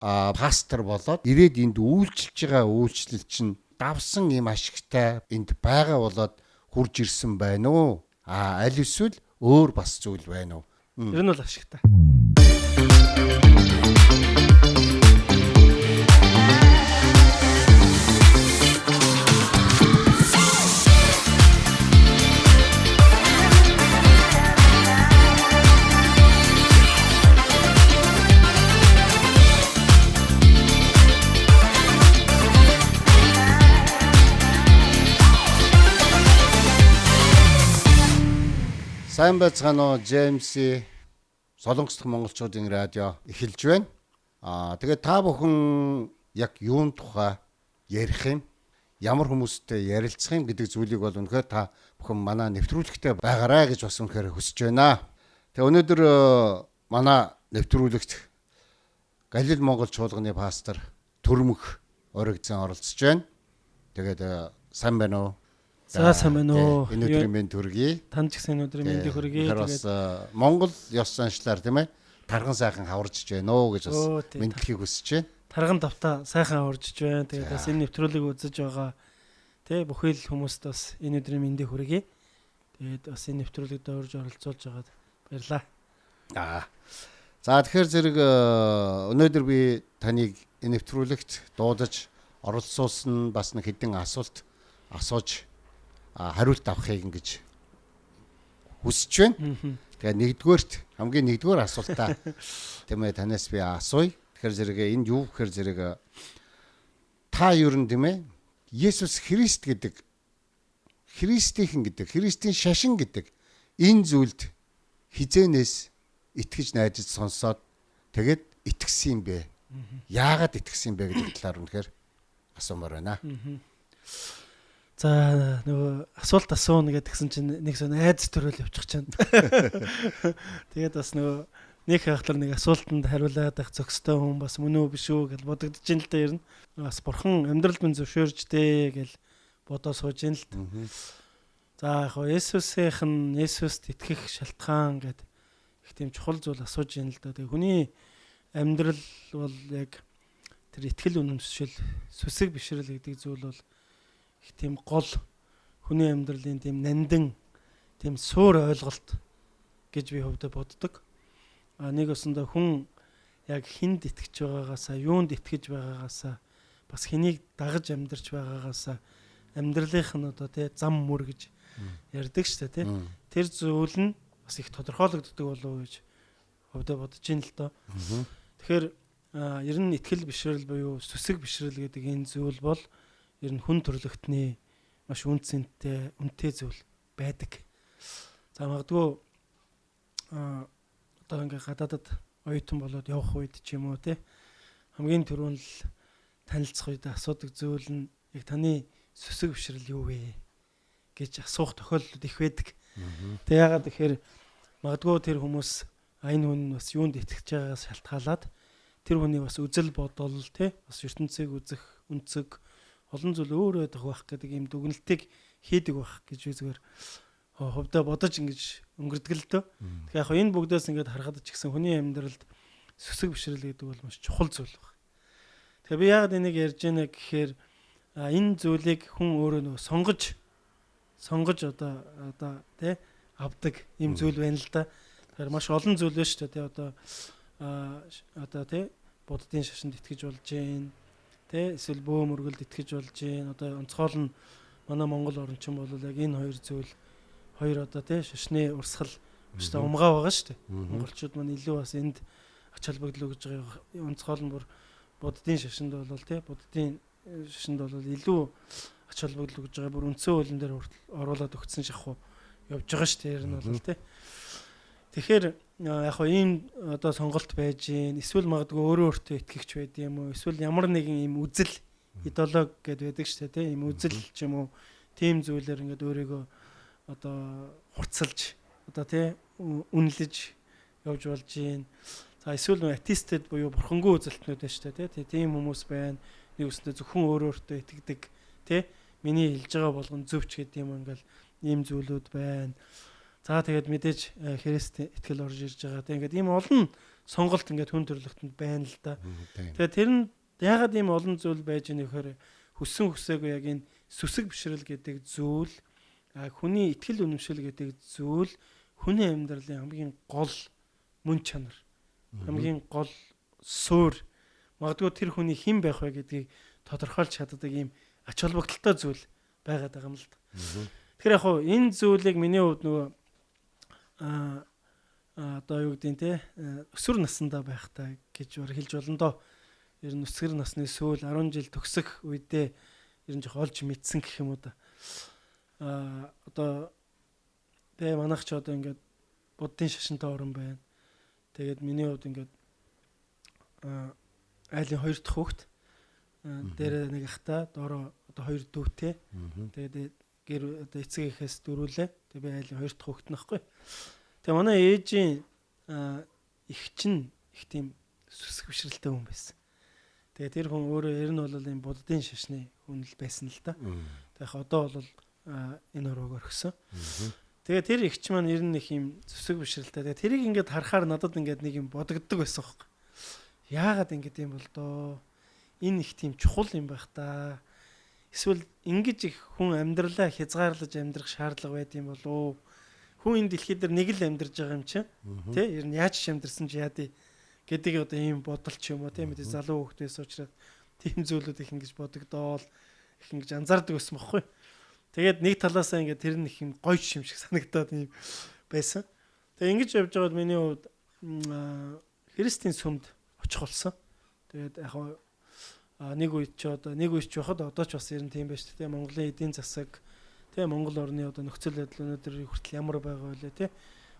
пастор болоод ирээд энд үйлчилж байгаа үйлчлэл чинь давсан юм ашигтай энд байгаа болоод хурж ирсэн байна уу? Аль эсвэл өөр бас зүйл байна уу? Ер нь бол ашигтай. Сайн байцгаана уу? Джеймс Солонгос дахь монголчуудын радио эхэлж байна. Тэгээд та бүхэн яг юун тухай ярих юм? Ямар хүмүүстэй ярилцах юм гэдэг зүйлийг бол үнэхээр та бүхэн манай нэвтрүүлэгтээ байгаарай гэж бас үнэхээр хүсэж байна. Тэгээд өнөөдөр манай нэвтрүүлэгт Галил Монгол чуулганы пастор Төрмөх Оригдсан оролцож байна. Тэгээд сайн байна уу? За сайн байна уу? Энэ өдрийн мэнд хүргэе. Танд ч гэсэн өдрийн мэндийг хүргэе. Тэгээд Монгол ёс заншлаар тийм ээ тархан сайхан хаварж байна уу гэж бас мэдлэхийг хүсэж байна. Тархан давтаа сайхан хаварж байна. Тэгээд бас энэ нэвтрүүлгийг үзэж байгаа тий бүхэл хүмүүст бас энэ өдрийн мэндийг хүргэе. Тэгээд бас энэ нэвтрүүлэгт орж оролцуулж байгаад баярлалаа. За тэгэхээр зэрэг өнөөдөр би таныг энэ нэвтрүүлэгт дуудаж оролцуулсан бас нэг хэдэн асуулт асууж хариулт авахыг ингэж хүсэж байна. Тэгээ хамгийн нэгдүгээр асуултаа тийм ээ танаас би асууя. Тэгэхээр зэрэг энд юу гэхээр зэрэг та юу юм тийм ээ Есүс Христ гэдэг Христийнхэн гэдэг Христийн шашин гэдэг энэ зүйлд хизээнээс итгэж найдаж сонсоод тэгээд итгэсэн юм бэ. Яагаад итгэсэн юм бэ гэдэг талаар үнэхээр асуумаар байна. За нөгөө асуулт асууна гэдгсэн чинь нэг сон айдас төрөл явчих чана. Тэгээд бас нөгөө нэг хахлаар нэг асуултанд хариулаад байх зохистой хүн бас мөн үү биш үү гэж бодогдож ин л дээ ер нь. Бас бурхан амьдрал минь зөвшөөрж дээ гэж бодоо сууж ин л дээ. За яг Есүст итгэх шалтгаан гэдэг их тийм чухал зүйл асууж ин л дээ. Хүний амьдрал бол яг тэр итгэл үнэмшил сүсэг бишрэл гэдэг зүйл бол их тийм гол хүний амьдралын тийм нандин тийм суур ойлголт гэж би хувьдаа боддог. Нэг өсөндөө хүн яг хүнд итгэж байгаагаасаа, юунд итгэж байгаагаасаа, бас хэнийг дагаж амьдарч байгаагаасаа амьдралынх нь одоо тий зам мөр гэж ярьдаг шүү дээ тий. Тэр зүйл нь бас их тодорхойлогддог болов уу гэж хувьдаа бодож ин л доо. Тэгэхээр ер нь итгэл бишрэл буюу сүсэг бишрэл гэдэг энэ зүйл бол ер нь хүн төрлөختний маш үнэтэй зүйл байдаг. За магадгүй одоо ингээ гадаадад оюутан болоод явах үед ч юм уу те хамгийн түрүүн л танилцах үед асуудаг зүйл нь яг таны сүсэг бишрэл юу вэ гэж асуух тохиолдол их байдаг. Тэг яагаад тэгэхээр магадгүй тэр хүмүүс энэ хүн бас юунд итгэж байгаагаас шалтгаалаад тэр хүний бас үзэл бодол те бас ертөнцийг үзэх үнцэг олон зүйл өөр байдаг байх гэдэг юм дүгнэлтийг хийдэг байх гэж би зүгээр хувьдаа бодож ингэж өнгөрдөг л дөө. Тэгэхээр яг энэ бүгдээс ингэж харахад ч гэсэн хүний амьдралд сүсэг бишрэл гэдэг бол маш чухал зүйл байна. Тэгэхээр би яагаад энийг ярьж байна гэхээр энэ зүйлийг хүн өөрөө нөгөө сонгож одоо тий авдаг юм зүйл байна л да. Тэгэхээр маш олон зүйл байна шүү дээ. Одоо тий буддын шашинд итгэж болж байна. Тэ эсвэл бөө мөргөлд итгэж болж байна. Одоо онцгойл нь манай Монгол орчин бол яг энэ хоёр одоо тий шашны урсгал өчтө умгаа байгаа шүү дээ. Монголчууд маань илүү бас энд ач холбогдол өгж байгаа. Онцгойл нь бүр буддын шашинд бол тий буддын шашинд бол илүү ач холбогдол өгж байгаа. Бүр үндсэн хуулийн дээр оруулаад өгсөн шахуу явж байгаа шүү дээ. Ер нь бол тий. Тэгэхээр яг хоо ийм одоо сонголт байж гин эсвэл магадгүй өөртөө итгэгч байд юм уу эсвэл ямар нэгэн ийм үзэл идеологи гэдэг байдаг шүү дээ тийм ийм үзэл ч юм уу тийм зүйлээр ингээд өөрийгөө одоо хурцлж одоо тийм үнэлж явж болж гин. За эсвэл атеистэд буюу бурхангүй үзэлтнүүд байна шүү дээ тийм хүмүүс байна. Нэг үстэй зөвхөн өөртөө итгэдэг тийм миний хэлж байгаа болгон зөвч гэдэг юм ингээл ийм зүйлүүд байна. За тэгээд мэдээж Христ итгэл орж ирж байгаа. Тэгээд ийм олон сонголт ингээд хүн төрөлхтөнд байна л да. Тийм. Тэгээ тэр нь ягаад ийм олон зүйл байж байгаа нөхөр хүссэн хүсээгүй яг энэ сүсэг бишрэл гэдэг зүйл хүний итгэл үнэмшил гэдэг зүйл хүний амьдралын хамгийн гол мөн чанар. Хамгийн гол суурь магадгүй тэр хүний хэн байх вэ гэдгийг тодорхойлж чаддаг ийм ач холбогдолтой зүйл байгаад байгаа юм л да. Тэгэхээр яг хуу энэ зүйлийг миний хувьд нөгөө одоо юу гэдэг нь те өсвөр наснда байхдаа гэж хэлж болно доо. Ер нь өсвөр насны сүүл 10 жил төгсөх үедээ ер нь жоо олж мэдсэн гэх юм уу да. Одоо тэ манайх ч одоо ингээд буддын шашинтай орон байна. Тэгээд миний хувьд ингээд айлын 2 дахь хүүхэд дээр нэг ахта доороо одоо 2 дүүтэй. Тэгээд гэр одоо эцэг эхээс дөрүүлээ. Тэгээд би айлын 2 дахь хүүхэд нөхгүй. Тэгээд манай ээжийн их чинь их тийм сүсэг бишрэлтэй хүн байсан. Тэгээд тэр хүн өөрөө ер нь бол энэ буддын шашны хүн л байсан л да. Тэгээд одоо бол энэ орог орхисон. Тэгээд тэр ихч маань ер нь их юм зүсэг бишрэлтэй. Тэгээд тэрийг ингээд харахаар надад ингээд нэг юм бодогддог байсан хөөхгүй. Яагаад ингэж юм бол доо? Энэ их тийм чухал юм байх та. Эсвэл ингэж их хүн амьдралаа хязгаарлаж амьдрах шаардлага байд юм болов уу? Хүн энэ дэлхий дээр нэг л амьдарч байгаа юм чинь. Тэ? Ер нь яаж ч амьдарсан ч яадий гэдэг одоо ийм бодол ч юм уу тийм үү залуу хүүхдээс учраас тийм зүйлүүд их ингэж бодогдоол их ингэж анзаардаг байсан бохоггүй. Тэгээд нэг талаасаа ингээд тэр нь их юм гоё юм шиг санагдаад ийм байсан. Тэгээд ингэж явж байгаад миний хувьд христийн сүмд очих болсон. Тэгээд яг нэг үед ч одоо нэг үед ч байхад одоо ч бас ер нь тийм байж тээ Монголын эдийн засаг тий Монгол орны одоо нөхцөл байдал өнөөдөр хүртэл ямар байгаа вэ тий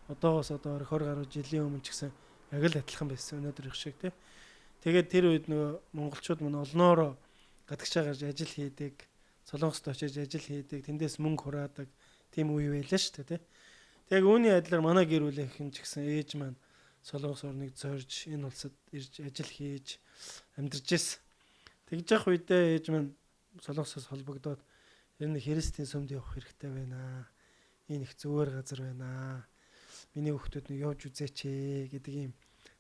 одоогоос одоо 20 гаруй жилийн өмнө ч гэсэн яг л адилхан байсан өнөөдөр их шиг тий. Тэгээд тэр үед нөгөө монголчууд мань олноороо гадагшаа гарч ажил хийдэг, Солонгост очиж ажил хийдэг, тэндээс мөнгө хураадаг тийм үе байлаа шүү дээ тий. Тэг үүний адилаар манай гэр бүлийнхэн ч гэсэн ээж маань Солонгос орныг зорж энэ улсад ирж ажил хийж амьдарч ирсэн. Тэгж явах үедээ ээж маань Солонгосоос холбогдоод ер нь христийн сүмд явах хэрэгтэй байна. Энэ их зүгээр газар байна. Миний хүүхдүүд нь явж үзээч гэдэг ийм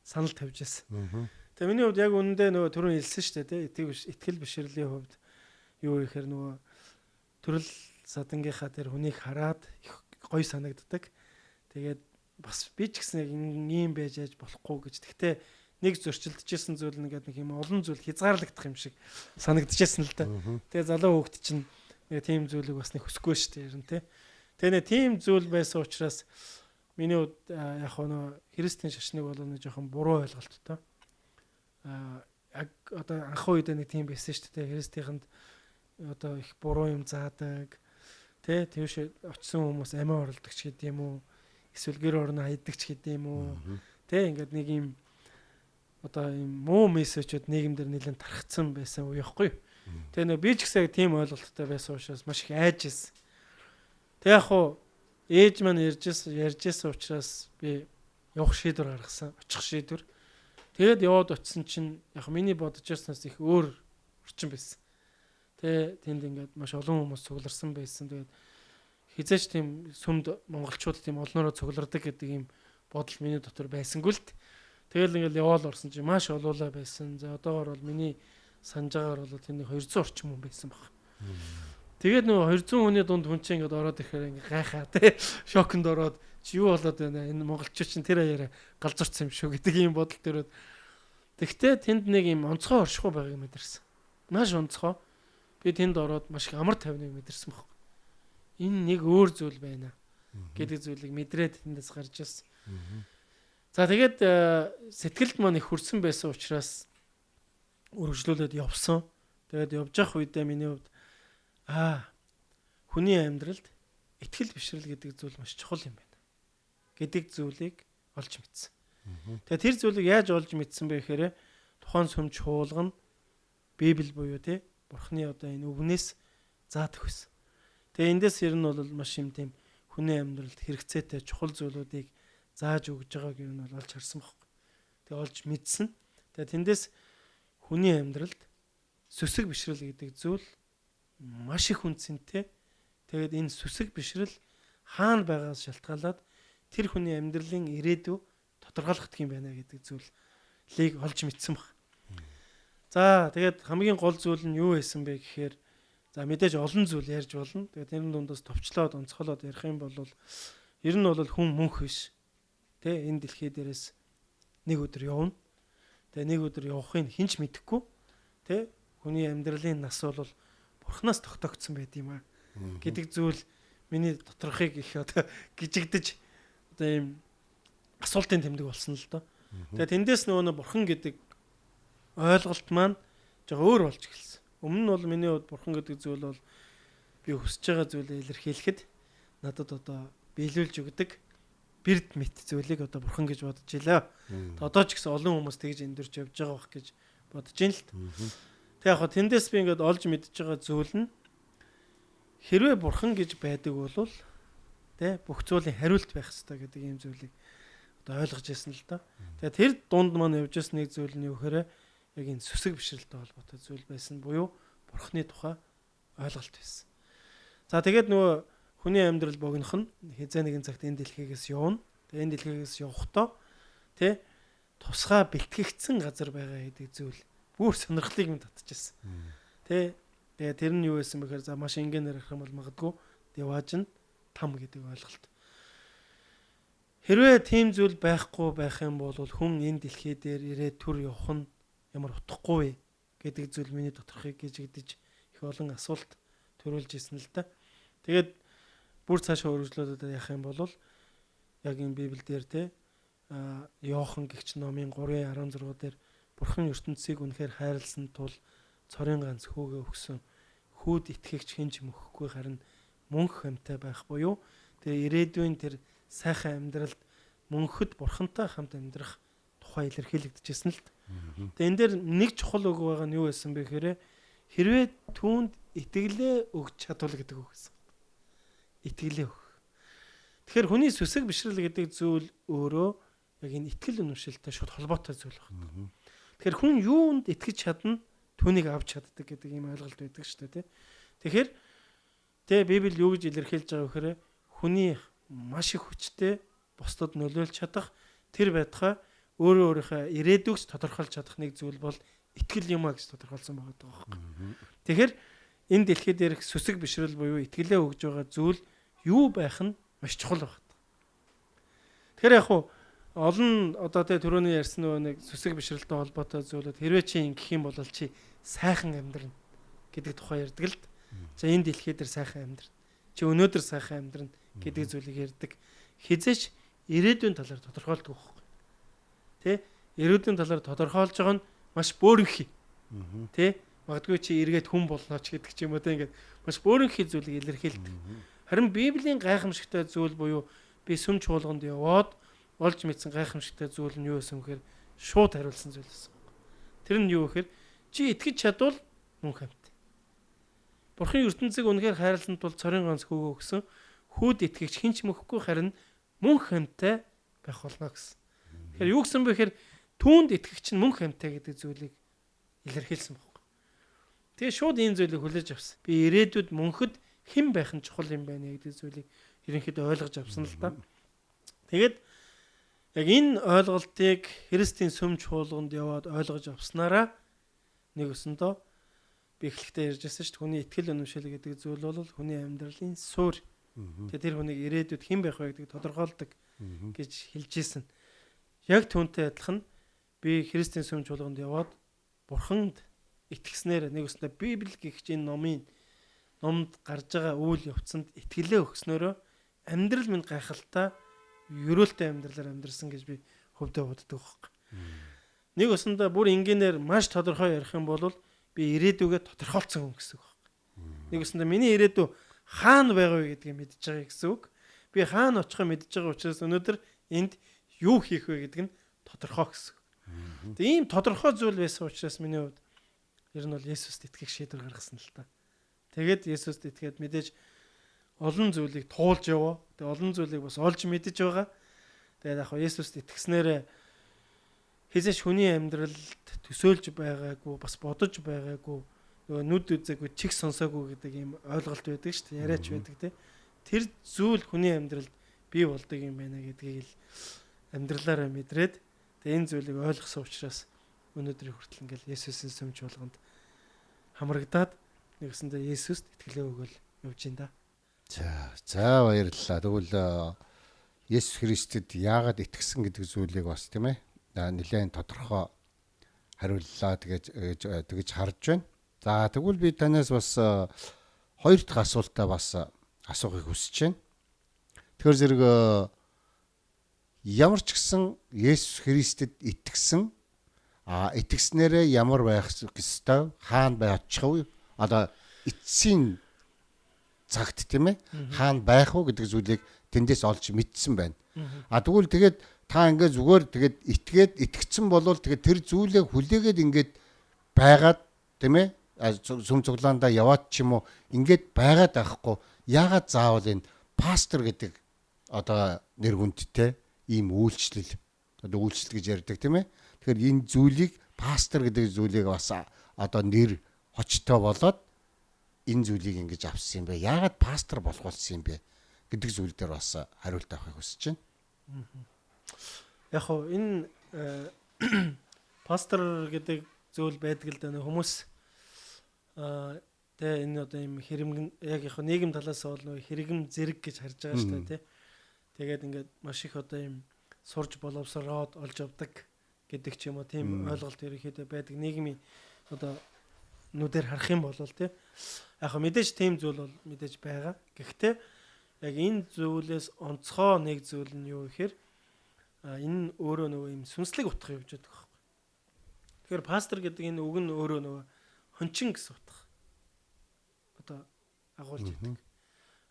санал тавьж ирсэн. Тэгээ миний хувьд яг үнэндээ нөгөө түрүүн хэлсэн шүү дээ тий. Итгэл бишрэлийн хувьд юу ихээр нөгөө төрөл садангийнхаа тэр хүнийг хараад их гоё санагддаг. Тэгээд бас би ч гэсэн яг ийм байж яаж болохгүй гэж. Гэхдээ нэг зөрчилдөжсэн зүйл нэгээд нэг юм олон зүйл хязгаарлагдах юм шиг санагдчихсэн л да. Тэгээ залуу хүүхд чинь тийм зүйлийг бас нэг хүсэхгүй шүү дээ ер нь тий. Тэгээ нэг тийм зүйл байсан учраас миний хувьд яг нөө христийн шашныг бол нэг жоохон буруу ойлголттой. Яг одоо анх үед нэг тийм байсан шүү дээ. Христийнхэнд одоо их буруу юм заадаг. Тэ тийш очисон хүмүүс амиа орлдог ч гэдэм үү. Эсвэл гэр орноо хайдаг ч гэдэм үү. Тэ ингээд нэг юм одоо юм муу мессежүүд нийгэмдэр нэлээд тархацсан байсан уу яахгүй. Тэгээ нөө би ч гэсэн тийм ойлголттой байсан учраас маш их айж ирсэн. Тэг яг хуу ээж маань ярьжсэн учраас би явах шийдвэр гаргасан. Очих шийдвэр. Тэгээд яваад очисон чинь яг миний бодож ирснаас их өөр орчин байсан. Тэ тэнд ингээд маш олон хүмүүс цугларсан байсан. Тэгээд хизээч тийм сүмд монголчууд тийм олноороо цуглардаг гэдэг юм бодол миний дотор байсангүй л. Тэгэл ингээд яваал орсон чинь маш олуулаа байсан. За одоогоор бол миний санаж байгаагаар бол тэний 200 орчим хүн байсан баг. Тэгээд нөгөө 200 хүний дунд хүн чинь ингээд ороод ирэхээр ингээд гайхаа тий шоконд ороод чи юу болоод байна энэ монголчууд чинь тэр аяараа галзуурсан юм шүү гэдэг ийм бодол төрөөд. Тэгтээ тэнд нэг юм онцгой оршихуй байгааг мэдэрсэн. Маш онцгой. Би тэнд ороод маш их амар тайвныг мэдэрсэн баг. Энэ нэг өөр зүйл байна гэдэг зүйлийг мэдрээд тэндээс гарч ирсэн. За тэгээд сэтгэлд маань их хүрсэн байсан учраас үргэлжлүүлээд явсан. Тэгээд явж явах үедээ миний хувьд хүний амьдралд итгэл бишрэл гэдэг зүйл маш чухал юм байна гэдэг зүйлийг олж мэдсэн. Тэгээд тэр зүйлийг яаж олж мэдсэн бэ гэхээр тухайн сүмж хуулгана Библи буюу тий Бурхны одоо энэ үгнээс заадаг байсан. Тэгээд эндээс ер нь бол маш юм тийм хүний амьдралд хэрэгцээтэй чухал зүйлүүдийг зааж өгж байгааг ер нь бол олж харсан байхгүй. Тэгээд олж мэдсэн. Тэгээд тэндээс хүний амьдралд сүсэг бишрэл гэдэг зүйл маш их үнцэнтэй. Тэгээд энэ сүсэг бишрэл хаана байгаас шалтгаалаад тэр хүний амьдралын ирээдүй тодорхойлох юм байна гэдэг зүйлийг олж мэдсэн баг. За тэгээд хамгийн гол зүйл нь юу байсан бэ гэхээр за мэдээж олон зүйл ярьж болно. Тэгээд тэрэн дундаас товчлоод онцгойлоод ярих юм бол ер нь бол хүн мөнх биш. Тэ энэ дэлхий дээрээс нэг өдөр явна. Тэгээ нэг өдөр явахыг хинч мэдэхгүй. Тэ хүний амьдралын нас бол бурхнаас тогтоогдсон байд юм аа гэдэг зүйл миний доторхыг их одоо гжигдэж одоо ийм асуултын тэмдэг болсон л доо. Тэгээ тэндээс нөгөө бурхан гэдэг ойлголт маань жоо өөр болж эхэлсэн. Өмнө нь бол миний хувьд бурхан гэдэг зүйл бол би хүсэж байгаа зүйлээ илэрхийлэхэд надад одоо биелүүлж өгдөг бэрд мэт зүйлийг одоо бурхан гэж бодож илаа. Одоо ч гэсэн олон хүмүүс тэгж эндүрч явж байгаа бох гэж бодож ин л. Тэг яг хөө тэндээс би ингээд олж мэдж байгаа зүйл нь хэрвээ бурхан гэж байдаг бол тэ бүх зүйлийн хариулт байх хэрэгтэй гэдэг ийм зүйлийг одоо ойлгож ирсэн л да. Тэгээ тэр дунд маань явж ирсэн нэг зүйл нь юу гэхээр яг энэ сүсэг бишрэлтэй холбоотой зүйл байсан буюу бурханы тухай ойлголт байсан. За тэгээд нөгөө хүний амьдрал богинох нь хязээ нэгэн цагт энэ дэлхийгээс явна. Тэгээ энэ дэлхийгээс явахдаа тэ тусгай бэлтгэгдсэн газар байгаа гэдэг зүйл бүр сонирхлыг минь татчихсан. Тэ тэгээ тэр нь юу байсан бэхээр за маш энгийнээр ярих юм бол магадгүй явааж нь там гэдэг ойлголт. Хэрвээ тийм зүйл байхгүй байх юм бол хүн энэ дэлхий дээр ирээд төр явах нь ямар утгагүй вэ гэдэг зүйл миний доторхыг гжигдэж их олон асуулт төрүүлж ирсэн л да. Тэгээд бүр цаашаа өргөжлүүлээд яах юм бол яг энэ Библиэлд те Иохан гэгч номын 3:16 дээр бурхан ертөнцийг үнэхээр хайрлсан тул цорын ганц хүүгээ өгсөн. Хүүд итгэгч хинж мөхгүй харин мөнх амьтаа байх буюу тэгээ ирээдүйн тэр сайхан амьдралд мөнхөд бурхантай хамт амьдрах тухай илэрхийлэгдэжсэн л. Тэгээ энэ дээр нэг чухал үг байгаа нь юу байсан бэ гэхээр хэрвээ түүнд итгэлээ өгч чадвал гэдэг үг гэсэн. Итгэлээ өг. Тэгэхээр хүний сүсэг бишрэл гэдэг зүйл өөрөө яг энэ итгэл үнэмшилтэй шууд холбоотой зүйл байна. Тэгэхээр хүн юунд итгэж чадна түүнийг авч чаддаг гэдэг ийм ойлголт байдаг шүү дээ. Тэгэхээр Библи юу гэж илэрхийлж байгаа вэ гэхээр хүний маш их хүчтэй бусдад нөлөөлж чадах тэр байтугай өөрөө өөрийнхөө ирээдүгс тодорхойлж чадах нэг зүйл бол итгэл юм а гэж тодорхойлсон байгаа байхгүй. Тэгэхээр энэ дэлхий дээрх сүсэг бишрэл буюу итгэлээ өгж байгаа зүйл юу байх нь маш чухал байна. Тэгэхээр яг хуу олон одоо түрүүний ярьсан нэг сүсэг бишрэлтэй холбоотой зүйлүүд хэрвээ чи ингэх юм бол чи сайхан амьдрна гэдэг тухай ярьдаг л. За энэ дэлхий дээр сайхан амьдрна. Чи өнөөдөр сайхан амьдрна гэдэг зүйлийг ярьдаг. Хизээч ирээдүйн талаар тодорхойлдог байхгүй. Тэ? Ирээдүйн талаар тодорхойлж байгаа нь маш бөөрөнхий. Тэ? Магадгүй чи эргээд хүн болно ч гэдэг ч юм уу тэ ингээд маш бөөрөнхий зүйлийг илэрхийлдэг. Харин Библийн гайхамшигтай зүйл буюу би сүм чуулганд яваад олж мэдсэн гайхамшигтай зүйл нь юу байсан гэхээр шууд хариулсан зүйл байсан. Тэр нь юу гэхээр чи итгэж чадвал мөнх амьт. Бурхан ертөнцийг үнэхээр хайрлсан тул цорын ганц хүүгээ өгсөн. Хүүд итгэгч хинч мөхгүй харин мөнх амьтаа байх болно гэсэн. Тэгэхээр юу гэсэн бэ гэхээр түүнд итгэгч нь мөнх амьтаа гэдэг зүйлийг илэрхийлсэн байна. Тэгээ шууд энэ зүйлийг хүлээж авсан. Би ирээдүйд мөнхөд хэн байх нь чухал юм байна гэдэг зүйлийг ерөнхийдөө ойлгож авсан л да. Тэгээд яг энэ ойлголтыг Христийн сүм чуулганд яваад ойлгож авснараа нэг өсөндөө би эхлэхдээ ярьж байсан шүү дээ. Хүний итгэл үнэмшил гэдэг зүйл бол хүний амьдралын суурь. Тэгээд тэр хүнийг ирээдүйд хэн байх вэ гэдгийг тодорхойлдог гэж хэлж ийсэн. Яг түүнтэй адилхан би Христийн сүм чуулганд яваад Бурханд итгэснээр нэг өсөндөө Библи гихч энэ номд гарч байгаа үйл явцанд итгэлээ өгснөөрөө амьдрал минь гайхалтай ерөөлтэй амьдралаар амьдрсан гэж би хөвдөө боддог байхгүй. Нэг өсөндөө бүр ингээнээр маш тодорхой ярих юм бол би ирээдүгээ тодорхойлцсон хүн гэсэн үг байхгүй. Нэг өсөндөө миний ирээдүй хаана байгаа вэ гэдгийг мэдж байгаа гэсэн үг. Би хаана очихоо мэдж байгаа учраас өнөөдөр энд юу хийх вэ гэдэг нь тодорхой гэсэн. Тэгээ ийм тодорхой зүйл байсан учраас миний хувьд ер нь бол Есүст итгэх шийдвэр гаргасан л та. Тэгээд Есүст итгээд мэдээж олон зүйлийг туулж яваа. Тэгээ олон зүйлийг бас олж мэдэж байгаа. Тэгээд яг Есүст итгэснээр хизээш хүний амьдралд төсөөлж байгаагүй, бас бодож байгаагүй, нөгөө нүд үзээгүй, чих сонсоогүй гэдэг ийм ойлголт байдаг шүү дээ. Яриач байдаг те. Тэр зүйл хүний амьдралд бий болдог юм байна гэдгийг л амьдралаараа мэдрээд тэгээ энэ зүйлийг ойлгосон учраас өнөөдрийн хүртэл ингээл Есүсийн сүмж болгонд хамрагдаад нэгсэндээ Есүст итгэлээ өгөөл явж ин да. За баярлалаа. Тэгвэл Есүс Христэд яагаад итгэсэн гэдэг зүйлийг бас тийм ээ нэлээд тодорхой хариуллаа тэгэж харж байна. За тэгвэл би танаас бас хоёр дахь асуултаа бас асуухыг хүсэж байна. Тэгэхээр зэрэг ямар ч гэсэн Есүс Христэд итгэсэн итгэснээрээ ямар байх ёстой, хаана байчих вэ? Одоо эцсийн цагт тийм ээ хаана байх вэ гэдэг зүйлийг тэндээс олж мэдсэн байна. Тэгвэл тэгээд та ингээд зүгээр тэгээд итгэцэн болвол тэгээд тэр зүйлээ хүлээгээд ингээд байгаад тийм ээ сүм цуглаандаа яваад ч юм уу ингээд байгаад байхгүй яагаад заавал энэ пастор гэдэг одоо нэр хүндтэй ийм үйлчлэл гэж ярьдаг тийм ээ. Тэгэхээр энэ зүйлийг пастор гэдэг зүйлийг бас одоо нэр хочтой болоод энэ зүйлийг ингэж авсан юм бэ? Яагаад пастор болгоулсан юм бэ гэдэг зүйл дээр бас хариулт авахыг хүсэж байна. Яг хоо энэ пастор гэдэг зүйл байдаг л да хүмүүс тэгээ энэ одоо юм хэрэгэн яг яг нийгэм талаас бол хэрэгэм зэрэг гэж харж байгаа шүү дээ тий. Тэгээд ингээд маш их одоо юм сурж боловсроод олж авдаг гэдэг ч юм уу тийм ойлголт ерөөхдөө байдаг нийгмийн одоо нүдээр харах юм бол тий. Яг мэдээж тийм зүйл бол мэдээж байгаа. Гэхдээ яг энэ зүйлээс онцгой нэг зүйл нь юу гэхээр энэ өөрөө нөгөө юм сүнслэг утга явж байгаа байхгүй. Тэгэхээр пастор гэдэг энэ үг нь өөрөө нөгөө хончин гэсэн утга. Одоо агуулж байдаг.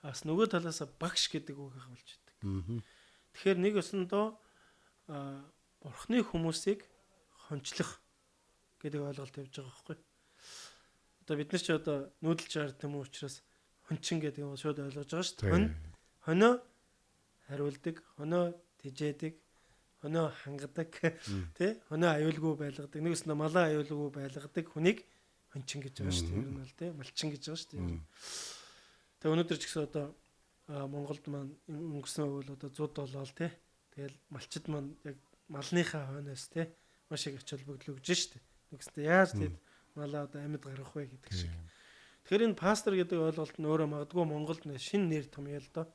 Бас нөгөө талаас багш гэдэг үг агуулж байдаг. Тэгэхээр нэг өсөндөө бурхны хүмүүсийг хончлох гэдэг ойлголт явж байгаа байхгүй. Одоо бид нар ч одоо нүүдэлж хард юм уу учраас хончин гэдэг юм шууд ойлгож байгаа шүү дээ. Хоноо хариулдаг, хоноо тижээдэг, хоноо хангадаг, тий? Хоноо аюулгүй байлгадаг. Нэг өснө малаа аюулгүй байлгадаг хүнийг хончин гэж байгаа шүү дээ. Ер нь бол тий? Малчин гэж байгаа шүү дээ. Тэгээ өнөөдөр ч гэсэн одоо Монголд маань өнгөрсөн үйл одоо зуд болоод тий? Тэгэл малчид маань яг малныхаа хойноос тий? Маш их ач холбогдол өгж шүү дээ. Нэгсдээ яаж тий? Малаа одоо амьд гаргах вэ гэдэг шиг. Тэгэхээр энэ пастор гэдэг ойлголт нь өөрөө магадгүй Монголд шинэ нэр том яа л доо.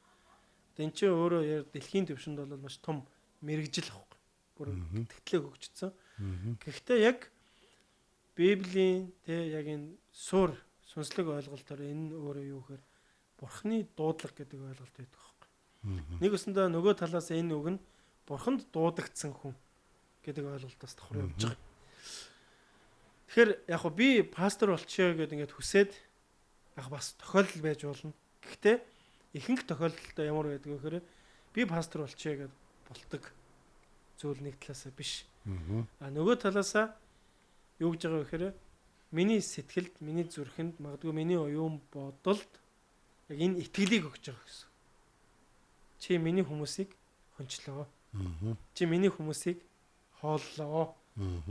Энд чинь өөрөө дэлхийн төвшөнд бол маш том мэрэгжил ахгүй. Бүр тэтгэлэг хөгжсөн. Гэхдээ яг Библийн яг энэ сүнслэг ойлголтоор энэ өөрөө юу гэхээр Бурхны дуудлага гэдэг ойлголт байдаг байхгүй. Нэг өсөндөө нөгөө талаас энэ үг нь Бурханд дуудагдсан хүн гэдэг ойлголтоос давхар явж байгаа. Тэгэхээр яг хөө би пастор болчихё гэдэг ингээд хүсээд яг бас тохиолдол байж болно. Гэхдээ ихэнх тохиолдолд ямар байдаг вэ гэхээр би пастор болчихё гэдээ болдог зүйл нэг талаасаа биш. Нөгөө талаасаа юу гэж байгаа вэ гэхээр миний сэтгэлд, миний зүрхэнд, магадгүй миний оюун бодолд яг энэ итгэлийг өгч байгаа гэсэн. Чи миний хүмүүсийг хончлоо. Чи миний хүмүүсийг хооллоо.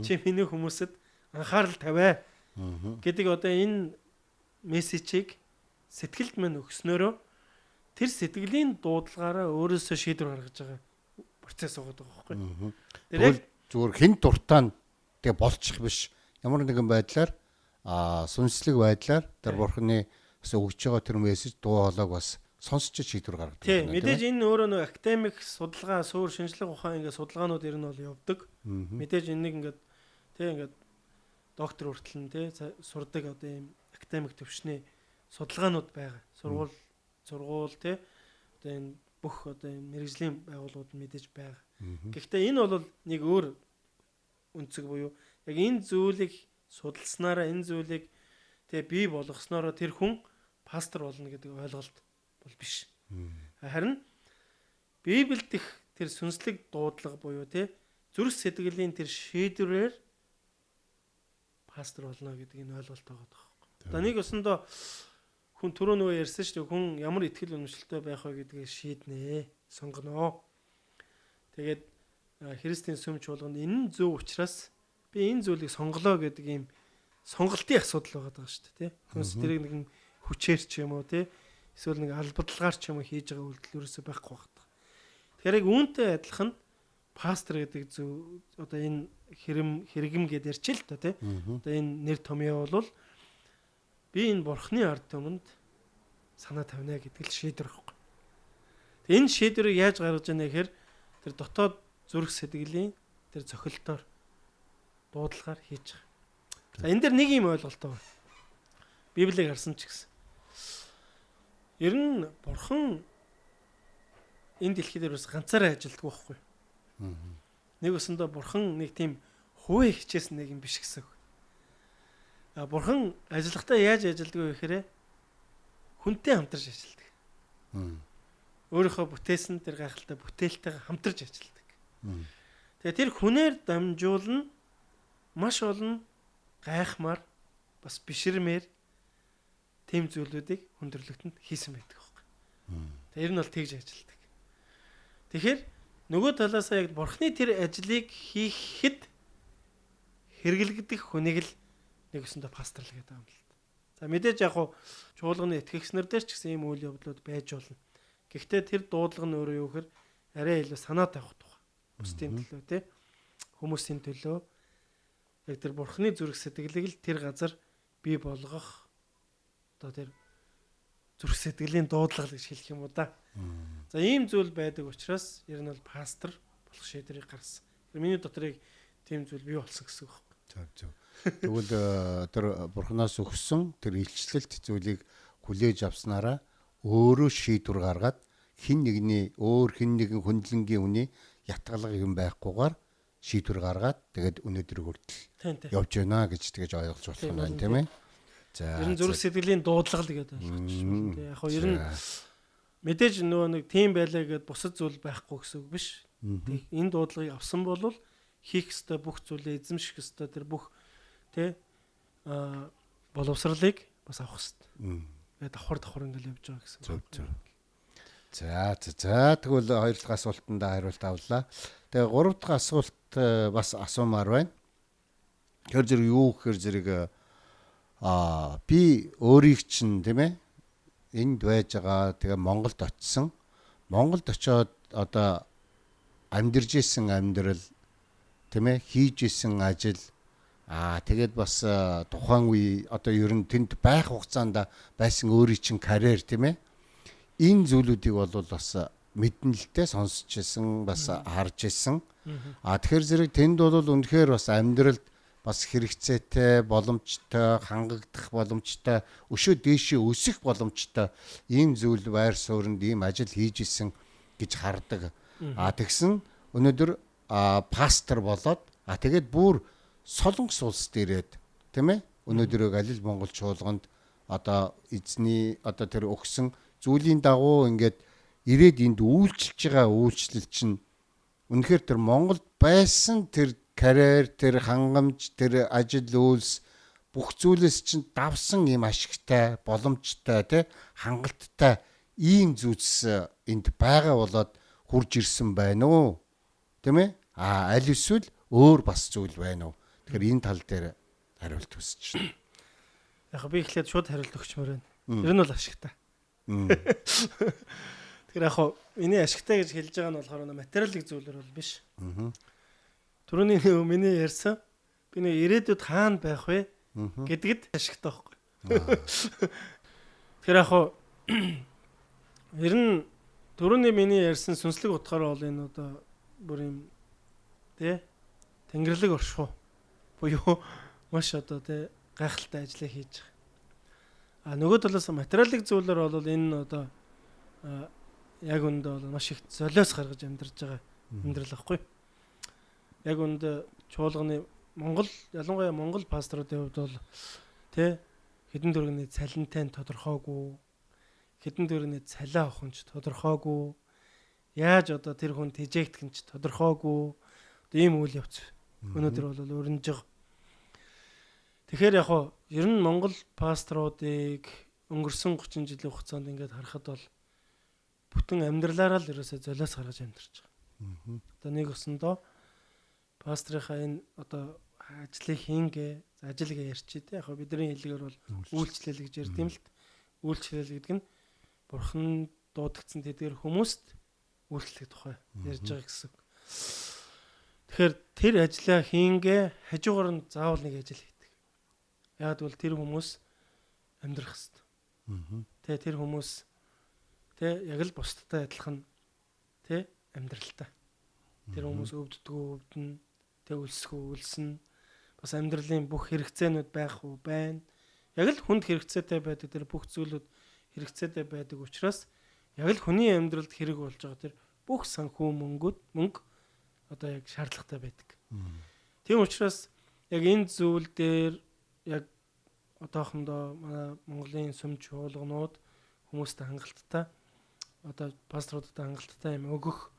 Чи миний хүмүүсэд анхаарал тавиа гэдэг одоо энэ мессежийг сэтгэлд мань өгснөөрөө тэр сэтгэлийн дуудлагаараа өөрөөсөө шийдвэр гаргаж байгаа процесс байгаа байхгүй. Тэр яг зүгээр хэн дуртай нь тэгээ болчих биш. Ямар нэгэн байдлаар сүнслэг байдлаар тэр бурхны өгж байгаа тэр мессеж дуу хоолойг бас сонсч шийдвэр гаргадаг. Тийм мэдээж энэ өөрөө нэг академик судалгаа, суур шинжлэх ухаан ингээд судалгаанууд ер нь бол явдаг. Мэдээж энэ нэг ингээд доктор хүртэл нь сурдаг одоо ийм академик төвшний судалгаанууд байгаа. Сургууль одоо энэ бүх одоо энэ мэрэгжлийн байгууллагууд мэдээж байгаа. Гэхдээ энэ бол нэг өөр үнцэг буюу яг энэ зүйлийг судалснараа энэ зүйлийг бий болгоснороо тэр хүн пастор болно гэдэг ойлголт бол биш. Харин Библиэд их тэр сүнслэг дуудлага буюу зүрх сэтгэлийн тэр шийдвэрээр пастор болно гэдэг энэ ойлголт байгаа байхгүй. Одоо нэг өсөндөө хүн түрүү нөгөө ярьсан шүү дээ, хүн ямар итгэл үнэмшилтэй байх вэ гэдгийг шийднэ, сонгоно. Тэгээд Христийн сүмч болгонд энэ зөв учраас би энэ зүйлийг сонголоо гэдэг ийм сонголтын асуудал байгаа шүү дээ, тий. Хүмүүс тэрийг нэгэн хүчээр ч юм уу, тий. Эсвэл нэг албадлагаар ч юм уу хийж байгаа үйлдэл ерөөсөй байхгүй байна. Тэгэхээр яг үүнтэй адилхан пастор гэдэг зөв одоо энэ хэрэгэм гэдээ ярьчих л та тий. Одоо энэ нэр томьёо бол би энэ бурхны ард түмэнд санаа тавина гэдэг л шийдвэр байхгүй. Тэгээ энэ шийдвэрийг яаж гаргаж яана гэхээр тэр дотоод зүрх сэтгэлийн тэр цохилтоор дуудлагаар хийж байгаа. За энэ дэр нэг юм ойлголтоо байна. Библийг харсан ч гэсэн. Ер нь бурхан энэ дэлхий дээр бас ганцаараа ажилддаг байхгүй. Нэг өсөндөө бурхан нэг тийм хувээ хичээсэн нэг юм биш гэсэн үг. Бурхан ажиллахдаа яаж ажилддаг вэ гэхээр хүнтэй хамтарч ажилддаг. Өөрийнхөө бүтээсэн тэр гайхалтай бүтээлтэйгээ хамтарч ажилддаг. Тэгээ тэр хүнээр дамжуулна маш олон гайхмаар бас биширмээр тийм зүйлүүдийг хүндрэлтэнд хийсэн байдаг байхгүй. Тэгээ ер нь бол тэгж ажилддаг. Тэгэхээр нөгөө талаасаа яг бурхны тэр ажлыг хийхэд хэрэглэгдэх хүнийг л нэг өсөндө пастор л гэдэг юм л. За мэдээж яг хуу чуулганы итгэгчнэр дээр ч гэсэн ийм үйл явдлууд байж болно. Гэхдээ тэр дуудлага нь өөрөө юу гэхээр арай илүү санаа тавих тухай. Бусдын төлөө тий хүмүүсийн төлөө яг тэр бурхны зүрх сэтгэлийг л тэр газар бий болгох одоо тэр зүрх сэтгэлийн дуудлага гэж хэлэх юм уу да. За ийм зүйл байдаг учраас ер нь бол пастор болох шийдвэрийг гаргасан. Тэр миний дотрыг тийм зүйл бий болсон гэсэн үг байна. Зөв. Тэгвэл тэр бурхнаас өгсөн тэр илчлэлт зүйлийг хүлээж авснараа өөрөө шийдвэр гаргаад хин нэгний хин нэгэн хөндлөнгийн үний ятгалга юм байхгүйгээр шийдвэр гаргаад тэгээд өнөөдөр хүртэл явж байна гэж тэгэж ойлгож болох юм байна тийм ээ. За ер нь зүрх сэтгэлийн дуудлага л гэдэг ойлгож шүү дээ. Яг хоо ер нь мэдээж нөгөө нэг тийм байлаа гэдээ бусад зүйл байхгүй гэсэн үг биш. Энэ дуудлагыг авсан бол хийх ёстой бүх зүйлээ эзэмших ёстой тэр бүх тий боловсролыг бас авах ёстой. Тэгээд давхар ингээл явж байгаа гэсэн. Зөв. За тэгвэл хоёр дахь асуултанд хариулт авлаа. Тэгээ гурав дахь асуулт бас асуумаар байна. Тэр зэрэг юу гэхээр зэрэг би өөрийг чинь тийм ээ энд байж байгаа тэгээ Монголд очисон. Монголд очиод одоо амьдарж исэн амьдрал тийм ээ хийж исэн ажил тэгээд бас тухайн үе одоо ер нь тэнд байх хугацаанд байсан өөрийн чинь карьер тийм ээ энэ зүйлүүдийг бол бас мэднэлтэй сонсч исэн бас харж исэн. Тэгэхээр зэрэг тэнд бол үнэхээр бас амьдралд бас хэрэгцээтэй, боломжтой, хангагдах боломжтой, өшөө дээшээ өсөх боломжтой ийм зүйл байр суурьнд ийм ажил хийж исэн гэж хардаг. Тэгсэн өнөөдөр пастор болоод тэгээд бүр Солонгос улсд ирээд тийм ээ өнөөдөр Галил Монгол чуулганд одоо эзний одоо тэр өгсөн зүйлийн дагуу ингээд ирээд энд үйлчилж байгаа үйлчлэл чинь үнэхээр тэр Монголд байсан тэр карьер, тэр хангамж, тэр ажил үйлс бүх зүйлээс чинь давсан ийм ашигтай, боломжтой, тий хангалттай ийм зүйлс энд байгаа болоод хурж ирсэн байна уу? Тийм ээ? Аль эсвэл өөр бас зүйл байна уу? Тэгэхээр энэ тал дээр хариулт хүсэж байна. Яг би эхлээд шууд хариулт өгчмөр байна. Тэр нь бол ашигтай. Тэгэхээр яг миний ашигтай гэж хэлж байгаа нь болохоор материалын зүйлэр бол биш. Түрүүний миний ярьсан би нэг ирээдүйд хаана байх вэ гэдэгт ашигтай байхгүй. Тэгэхээр яг ер нь түрүүний миний ярьсан сүнслэг утгаараа бол энэ одоо бүр юм тий тэнгэрлэг оршихуу буюу маш одоо тий гайхалтай ажлыг хийж байгаа. Нөгөө талаас материалын зүйлэр бол энэ одоо яг үндэ бол маш их золиос гаргаж амьдарч байгаа амьдрал ахгүй. Яг үндэ чуулганы Монгол ялангуяа Монгол пасторуудын хувьд бол тий хэдэн төрөний цалинтай тодорхойгүй, хэдэн төрөний цалиа авах нь ч тодорхойгүй, яаж одоо тэр хүн тэжээгдэх нь ч тодорхойгүй. Ийм үйл явц өнөөдөр бол өрнөж байгаа. Тэгэхээр яг хоо ер нь Монгол пасторуудыг өнгөрсөн 30 жилийн хугацаанд ингээд харахад бол бүтэн амьдралаараа л ерөөсөө золиос гаргаж амьдарч байгаа. Одоо нэг өсөндөө пастрынхаа энэ одоо ажлыг хийнгээ, ажилгээ ярьчээ те. Яг бидний хэллэгээр бол үйлчлэл гэж ярьд юм л т. Үйлчлэл гэдэг нь бурхан дуудагдсан тэдгээр хүмүүст үйлчлэх тухай ярьж байгаа гэсэн. Тэгэхээр тэр ажлаа хийнгээ хажуугаар нь заавал нэг ажил хийдэг. Яг бол тэр хүмүүс амьдрах хэвээр. Тэ тэр хүмүүс яг л бусдтай адилхан амьдралтай. Тэр хүмүүс өвддгөө өвдөн, үлсэхүү үлсэн. Бас амьдралын бүх хэрэгцээнүүд байх уу байна. Яг л хүнд хэрэгцээтэй байдаг тэр бүх зүйлүүд хэрэгцээтэй байдаг учраас яг л хүний амьдралд хэрэг болж байгаа тэр бүх санхүү мөнгө одоо яг шаардлагатай байдаг. Тийм учраас яг энэ зүйл дээр яг одоохондоо манай Монголын сүм чуулганууд хүмүүстэй хангалттай одоо пасторудтай хангалттай юм өгөх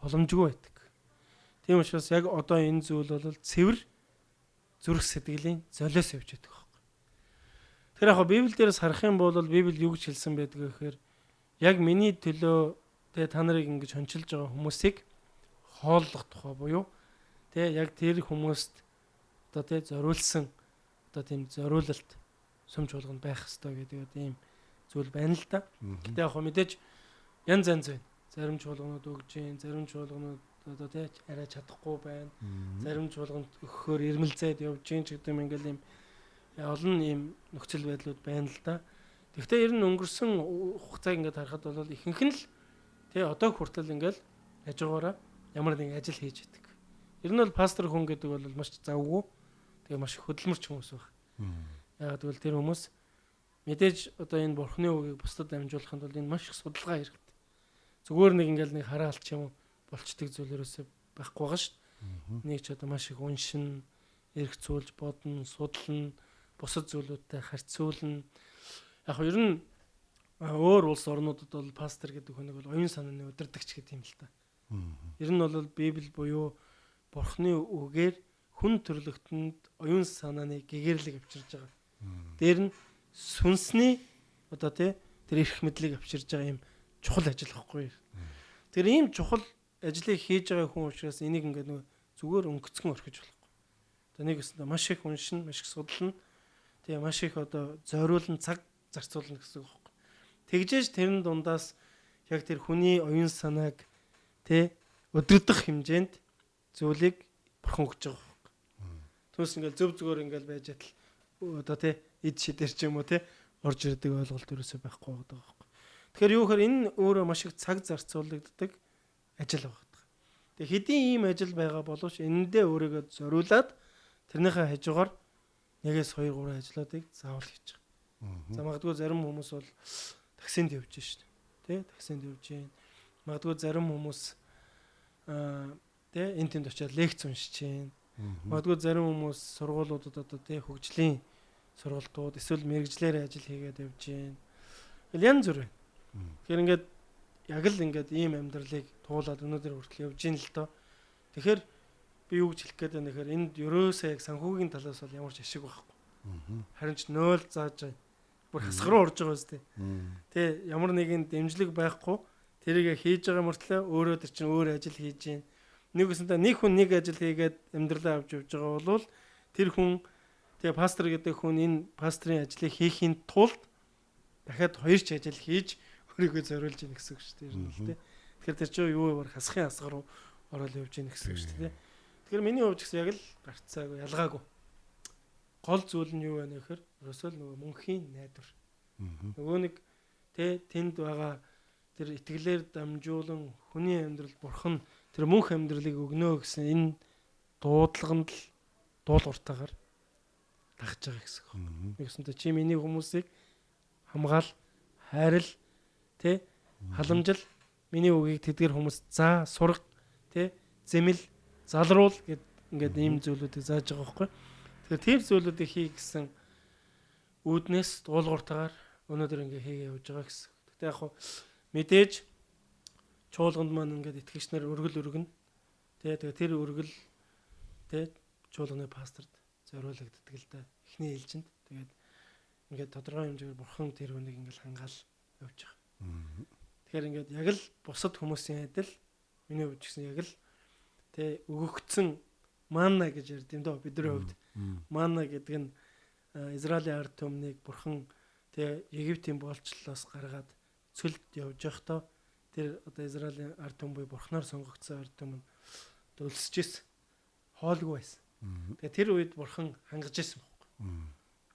боломжгүй байдаг. Тийм учраас яг одоо энэ зүйл бол цэвэр зүрх сэтгэлийн золиос явж байдаг байхгүй. Тэр яг Библи дээрээс харах юм бол Библи юу гэж хэлсэн байдаг гэхээр яг миний төлөө та нарыг ингэж хончилж байгаа хүмүүсийг хооллох тухай буюу яг тэр хүмүүст одоо зориулсан одоо тийм зориулалт сүм чуулганд байх хэрэгтэй гэдэг ийм зүйл байна л да. Гэтэ яг мэдээж янз байна. Зарим чуулганууд өгж гин, зарим чуулганууд одоо арай чадахгүй байна. Зарим чуулганд өгөхөөр ирмэлзээд явж гин ч гэдэг юм ингээл ийм олон ийм нөхцөл байдлууд байна л да. Гэхдээ ер нь өнгөрсөн хугацааг ингээд харахад бол ихэнх нь л одоо хүртэл ингээл хажуугаараа ямар нэгэн ажил хийж идэг. Ер нь бол пастор хүн гэдэг бол маш завгүй. Тэгээ маш хөдөлмөрч хүмүүс байна. Яг тэгвэл тэр хүмүүс мэдээж одоо энэ бурхны үгийг бусдад амжуулахын тулд энэ маш их судалгаа хэрэгтэй. Зүгээр нэг ингээл нэг хараалт ч юм уу болчдөг зүйлээрөөсөө байхгүй байгаа шүү дээ. Нэг ч одоо маш их уншин, эргцүүлж бодно, судлана, бусад зүйлүүдтэй харьцуулна. Яг ер нь өөр улс орнуудад бол пастор гэдэг хүнийг бол оюун санааны удирдагч гэдэг юм л та. Ер нь бол Библи буюу бурхны үгээр хүн төрлөختөнд оюун санааны гэгэрлэг авчирж байгаа. Дээр нь сүнсний одоо тэр эрх мэдлийг авчирж байгаа юм чухал ажил байхгүй. Тэр ийм чухал ажлыг хийж байгаа хүн учраас энийг ингээд нөгөө зүгээр өнгөцгөн орхиж болохгүй. Одоо нэг өсөндөө маш их уншина, маш их судална. Тэгээ маш их одоо зориулна, цаг зарцуулна гэсэн үг байхгүй. Тэгжээж тэрэн дундаас яг тэр хүний оюун санааг өдөрдох хэмжээнд зүйлийг бурхан өгч байгаа байхгүй. Түүнээс ингээд зөв зүгээр ингээд байж атал одоо эд шидэр ч юм уу орж ирдэг ойлголт өрөөсөө байхгүй байгаа байхгүй. Тэгэхээр юу гэхээр энэ өөрөө маш их цаг зарцуулагддаг ажил байгаа. Тэгээ хэдийн ийм ажил байгаа боловч энэндээ өөрийгөө зориулаад тэрнийхээ хажуугаар 1-2 3 ажлуудыг заавал хийж байгаа. За магадгүй зарим хүмүүс бол таксинд явж шүү дээ. Таксинд явж гин. Магадгүй зарим хүмүүс энэ тэнд очиад лекц уншиж гин. Магадгүй зарим хүмүүс сургуулиудад одоо хөгжлийн сургалтууд эсвэл мэрэгжлэр ажил хийгээд явж гин. Тэгэл янз бүр байна. Тэгэхээр ингээд яг л ингээд ийм амьдралыг туулаад өнөөдөр хүртэл явж гин л доо. Тэгэхээр би юу гэж хэлэх гээд байна гэхээр энд ерөөсөө яг санхүүгийн талаас бол ямар ч ашиг байхгүй. Харин ч 0 зааж байгаа. Бүр хасах руу орж байгаа үстэй. Ямар нэгэн дэмжлэг байхгүй. Тэрийг хийж байгаа мөртлөө өөрөө тэр чинь өөр ажил хийж гин. Нэг үсэндээ нэг хүн нэг ажил хийгээд амьдралаа авч явж байгаа бол тэр хүн пастор гэдэг хүн энэ пастрын ажлыг хийхин тулд дахиад 2 ч ажил хийж өөрийгөө зориулж ийн гэсэн үг шүү дээ. Ер нь л тэгэхээр тэр чинь юу вэ? Хасахын асгаар руу ороод явж ийн гэсэн үг шүү дээ. Тэгэхээр миний хувьд гэсэн яг л гарцаагүй, ялгаагүй. Гол зүйл нь юу вэ гэхээр ерөөсөө л нөгөө мөнхийн найдвар. Нөгөө нэг тэнд байгаа тэр итгэлээр дамжуулан хүний амьдрал бурхан тэр мөнх амьдралыг өгнө гэсэн энэ дуудлаганд л дуулууртаагаар тагж байгаа гэсэн үг. Нэгсэнтэй чи миний хүмүүсийг хамгаал, хайрл, халамжил, миний үгийг тэдгэр хүмүүс заа, сурга, зэмэл, залруул гэд ингээд ийм зүйлүүдийг зааж байгаа байхгүй. Тэгэхээр тэр зүйлүүдийг хий гэсэн үүднээс дуулууртаагаар өнөөдөр ингээ хийгээ явж байгаа гэсэн. Тэгтээ яг мэдээж чуулганд маань ингээд итгэгчнэр өргөл өргөнө. Тэгээ тэр өргөл чуулганы пасторд зориулагддаг л да. Эхний ээлжинд. Тэгээд ингээд тодорхой хэмжээгээр бурхан тэр хүнийг ингээд хангаал явж байгаа. Тэгэхээр ингээд яг л бусад хүмүүсийн адил миний хувьд гэсэн яг л өгөгдсөн манна гэж ярьд юм доо бидний хувьд. Манна гэдэг нь Израилийн ард түмнийг бурхан Египтийн боолчлолоос гаргаад цөлд явж байхдаа тэр одоо Израилийн ард түмэн буюу бурхнаар сонгогдсон ард түмэн өлсөж ирсэн. хоолгүй байсан. Тэгээ тэр үед бурхан хангаж байсан байхгүй.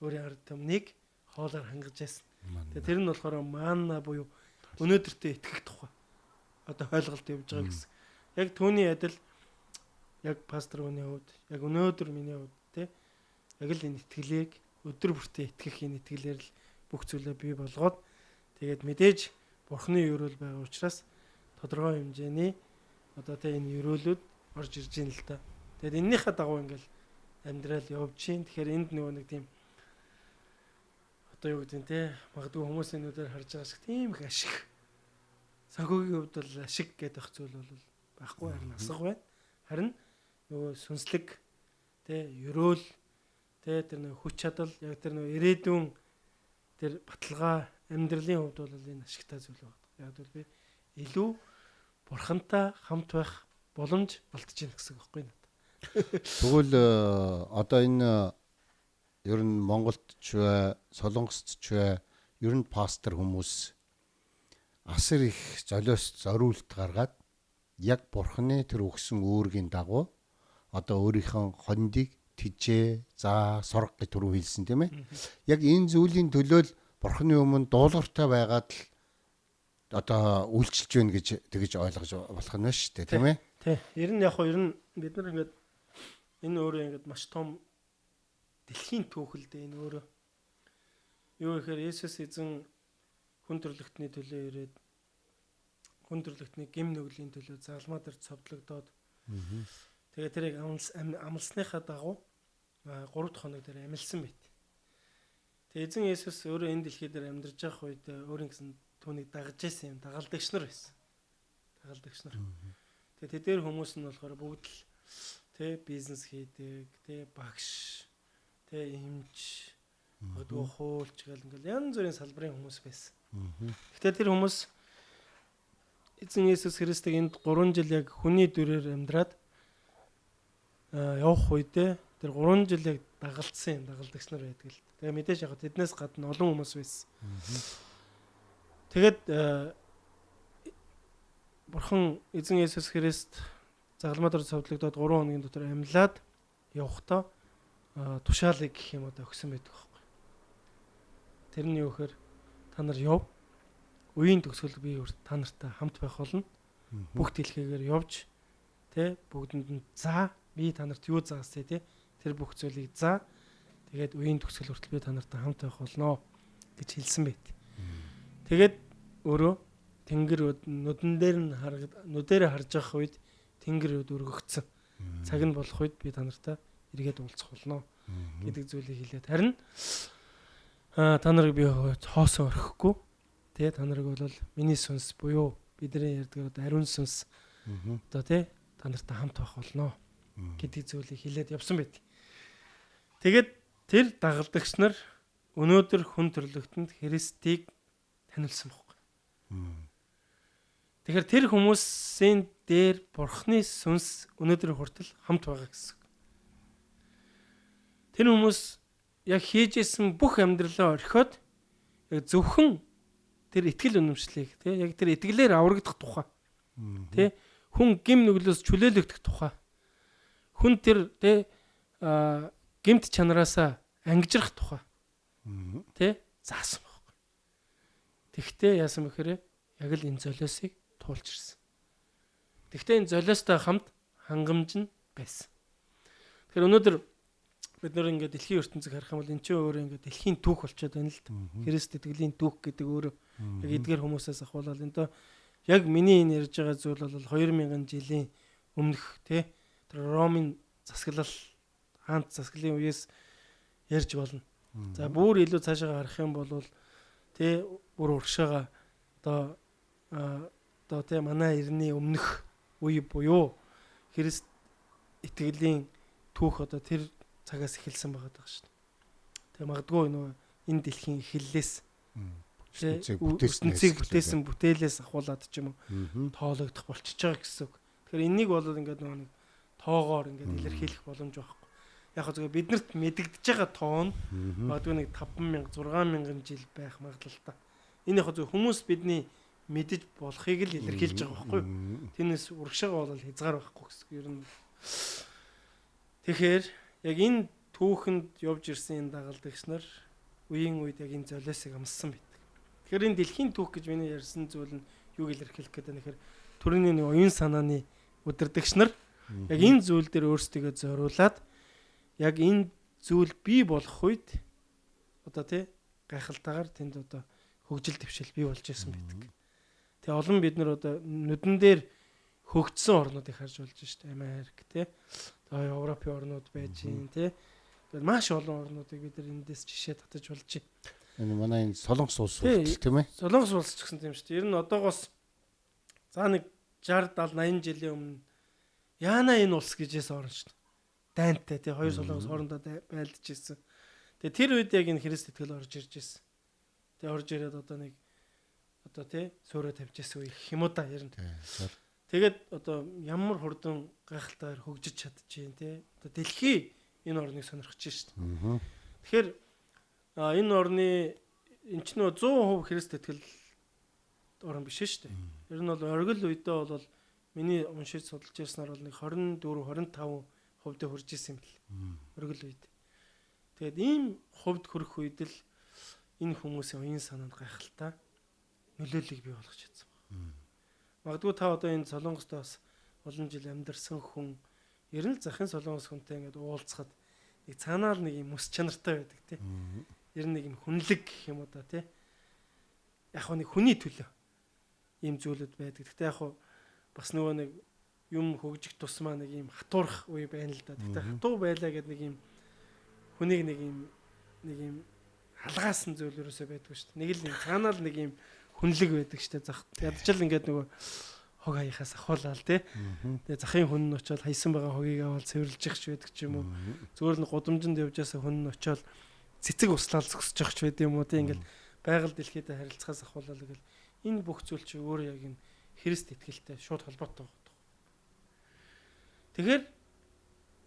Өөрийн ард түмнийг хоолоор хангаж байсан. Тэгээ тэр нь болохоор манна буюу өнөөдөртөө итгэх тухай. Одоо хойлголт явж байгаа гэсэн. Яг түүний адил яг пастор хүний хувьд, яг өнөөдөр миний хувьд те яг л энэ итгэлийг өдөр бүртээ итгэх энэ итгэлээр л бүх зүйлээ бий болгоод тэгээд мэдээж бурхны өрөөл байгаа учраас тодорхой хэмжээний одоо те энэ өрөөлүүд орж ирж ийн л та. Тэгээд эннийхээ дагуу ингээл амьдрал явж чинь. Тэгэхээр энд нөгөө нэг тийм одоо юу гэдэг нь те магадгүй хүмүүсийн нүдээр харж байгаа шиг тийм их ашиг. Санхүүгийн хувьд бол ашиг гэдэг зүйл бол байхгүй харин асах байна. Харин нөгөө сүнслэг те өрөөл те тэр нөгөө хүч чадал яг тэр нөгөө ирээдүйн тэр баталгаа амьдралын хувьд бол энэ ашигтай зүйл байна. Яг бол би илүү бурхантай хамт байх боломж олдож байна гэсэн үг байхгүй надад. Тэгвэл одоо энэ ер нь Монголд ч бай, Солонгост ч бай, ер нь пастор хүмүүс асар их золиос зориулт гаргаад яг бурхны тэр өгсөн үүргийн дагуу одоо өөрийнхөө хондийг тижээ, за сурах гэж түрүү хэлсэн тийм ээ. Яг энэ зүйлийн төлөө л бурхны өмнө дуулууртай байгаад л одоо үйлчилж байна гэж тэгж ойлгож болох нь шүү дээ тийм ээ. Тий. Ер нь яг бид нар ингээд энэ өөрөө ингээд маш том дэлхийн түүхэл дээ энэ өөрөө. Юу гэхээр Есүс эзэн хүн төрлөختний төлөө ирээд хүн төрлөختний гэм нүглийн төлөө загалмаа дээр цовдлогдоод тэгээ тэрийг амлсныхаа дагуу 3 дахь хоног дээр амилсан байт. Тэгээ эзэн Есүс өөрөө энэ дэлхий дээр амьдарч байх үед өөрийн гэсэн түүнийг дагаж байсан юм дагалдагч нар байсан. Дагалдагч нар. Тэгээ тэдгээр хүмүүс нь болохоор бүгд л тэ бизнес хийдэг, тэ багш, тэ эмч, магадгүй хуульч гэл ингээл янз бүрийн салбарын хүмүүс байсан. Гэхдээ тэр хүмүүс эзэн Есүс Христийг энд 3 жил яг хүний дүрээр амьдраад явах үедээ тэр 3 жил яг дагалдсан юм, дагалдагч нар байдаг л. Тэгээ мэдээж яг тэднээс гадна олон хүмүүс байсан. Тэгээд бурхан эзэн Есүс Христ загалмаа дээр цовдлогдоод 3 хоногийн дотор амьлаад явахдаа тушаалыг гэх юм одоо өгсөн байдаг байхгүй. Тэр нь юу гэхээр та нар яв. Үеийн төгсгөл би та нартай хамт байх болно. Бүх дэлхийгээр явж тэ бүгдэнд нь за би та нарт юу заасаа тэ тэр бүх зүйлийг за тэгээд үеийн төгсгөл хүртэл би та нартай хамт байх болно гэж хэлсэн байт. Тэгээд өөрөө тэнгэр нүдэн дээр нь нүдэрэ харж явах үед тэнгэр өргөгдсөн. Цаг нь болох үед би та нартай эргээд уулзах болно гэдэг зүйлийг хэлээд харин та нарыг би хоосон орхихгүй тэ та нарыг бол миний сүнс буюу бидний ярьдаг ариун сүнс одоо тэ та нартай хамт байх болно гэдэг зүйлийг хэлээд явсан байт. Тэгээд тэр дагалдагч нар өнөөдөр хүн төрлөختөнд Христийг танилцсан байхгүй. Тэгэхээр тэр хүмүүсийн дээр бурхны сүнс өнөөдөр хүртэл хамт байгаа гэсэн. Тэр хүмүүс яг хийж исэн бүх амьдралаа орхиод яг зөвхөн тэр итгэл үнэмшлийг тий яг тэр итгэлээр аврагдах тухай. Тий хүн гим нүглөөс чөлөөлөгдөх тухай. Хүн тэр тий гимт чанараасаа ангижрах тухай. Тий заасан байхгүй. Тэгтээ яасан бэхээр яг л энэ золиосыг туулж ирсэн. Тэгтээ энэ золиостой хамт хангамж нь байсан. Тэгэхээр өнөөдөр бид нөр ингээд дэлхийн ертөнцийг харах юм бол эн чинь өөрөө ингээд дэлхийн түүх болчиход байна л да. Христ итгэлийн түүх гэдэг өөрөө яг эдгээр хүмүүсээс ахвал энэ яг миний энэ ярьж байгаа зүйл бол 2000 жилийн өмнөх тий тэр Ромын засаглал хаант засаглалын үеэс ярьж болно. За бүр илүү цаашаа харах юм бол тий бүр урагшаага одоо тий манай эртний өмнөх үе буюу Христ итгэлийн түүх одоо тэр цагаас эхэлсэн байгаа даа шүү дээ. Тэгээ магадгүй нөгөө энэ дэлхийн эхлэлээс ертөнцийг бүтээсэн бүтээлээс ахуулаад ч юм уу тоологдох болчихж байгаа гэсэн үг. Тэгэхээр энийг бол ингээд нөгөө нэг тоогоор ингээд илэрхийлэх боломж байхгүй. Яг хөө зөв биднэрт мэдэгдэж байгаа тоон магадгүй нэг 5000 6000 жил байх магадлал та. Энэ яг зөв хүмүүс бидний мэдэж болохыг л илэрхийлж байгаа байхгүй юу? Тэрнээс урагшаага бол хязгаар байхгүй гэсэн. Ер нь Тэгэхээр яг энэ түүхэнд явж ирсэн энэ дагалдагч нар үеийн үед яг энэ золиосыг амссан байдаг. Тэгэхээр энэ дэлхийн түүх гэж миний ярьсан зүйл нь юуг илэрхийлэх гэдэг нь тэгэхээр төрөний нэг оюун санааны удирдагч нар яг энэ зүйл дээр өөрсдөө зориулаад яг энэ зүйл бий болох үед одоо тий гайхалтайгаар тэнд одоо хөгжил дэвшил бий болж ирсэн байдаг. Тэгээ олон бид нар одоо нүдэн дээр хөгжсөн орнуудыг харж болж шүү дээ. Америк тий. Тэгээ Европын орнууд байж гин тий. Тэгээд маш олон орнуудыг бид нар эндээс жишээ татаж болж байна. Энэ манай энэ Солонгос улс тийм ээ. Солонгос улс ч гэсэн тийм шүү дээ. Ер нь одоогоос за нэг 60 70 80 жилийн өмнө яана энэ улс гэжээс орно шүү дээ. Дайнтай тий хоёр солонгос хоорондоо байлдаж ирсэн. Тэгээ тэр үед яг энэ Христ итгэл орж ирж ирсэн. Тэгээ орж ирээд одоо нэг одоо тий суурэ тавьж ирсэн үе гэх юм уу да ер нь. Тэгээд одоо ямар хурдан гайхалтайгаар хөгжиж чадчихээн тий. Одоо дэлхий энэ орныг сонирхож шít. Тэгэхээр энэ орны эн чинь 100% Христ итгэл орн биш шүү дээ. Ер нь бол оргил үедээ бол миний уншиж судалж ярьснаар бол нэг 24 25% хүрж исэн юм бэл. Оргил үед. Тэгээд ийм хувьд хүрэх үед л энэ хүмүүсийн оюун санаанд гайхалтай нөлөөллийг бий болгож чадсан байна. Магадгүй та одоо энэ Солонгост бас олон жил амьдарсан хүн ер нь захын Солонгос хүнтэй ингээд уулзахад нэг цаанаа л нэг юм өс чанартай байдаг тий. Ер нь нэг юм хүнлэг гэх юм уу да тий. Яг хөө нэг хүний төлөө ийм зүйлүүд байдаг. Гэхдээ яг хөө бас нөгөө нэг юм хөгжих тусмаа нэг юм хатуурах үе байна л да. Гэхдээ хатуу байлаа гэдэг нэг юм хүнийг нэг юм халгаасан зүйл ерөөсөө байдгүй шүү дээ. Нэг л юм цаанаа л нэг юм хүнлэг байдаг шүү дээ. Ядчил ингээд нөгөө хог хаяхаас ахуулаад тий. Тэгээ захын хүн нь очиод хайсан байгаа хогийг аваад цэвэрлж явах ч байдаг ч юм уу. Зүгээр л гудамжинд явж байсаа хүн нь очиод цэцэг услаад зөксөж явах ч байд юм уу тий. Ингээд байгаль дэлхийдээ харилцахаас ахуулаад гэл энэ бүх зүйл чи өөрөө яг энэ Христ итгэлтэй шууд холбоотой байгаа. Тэгэхээр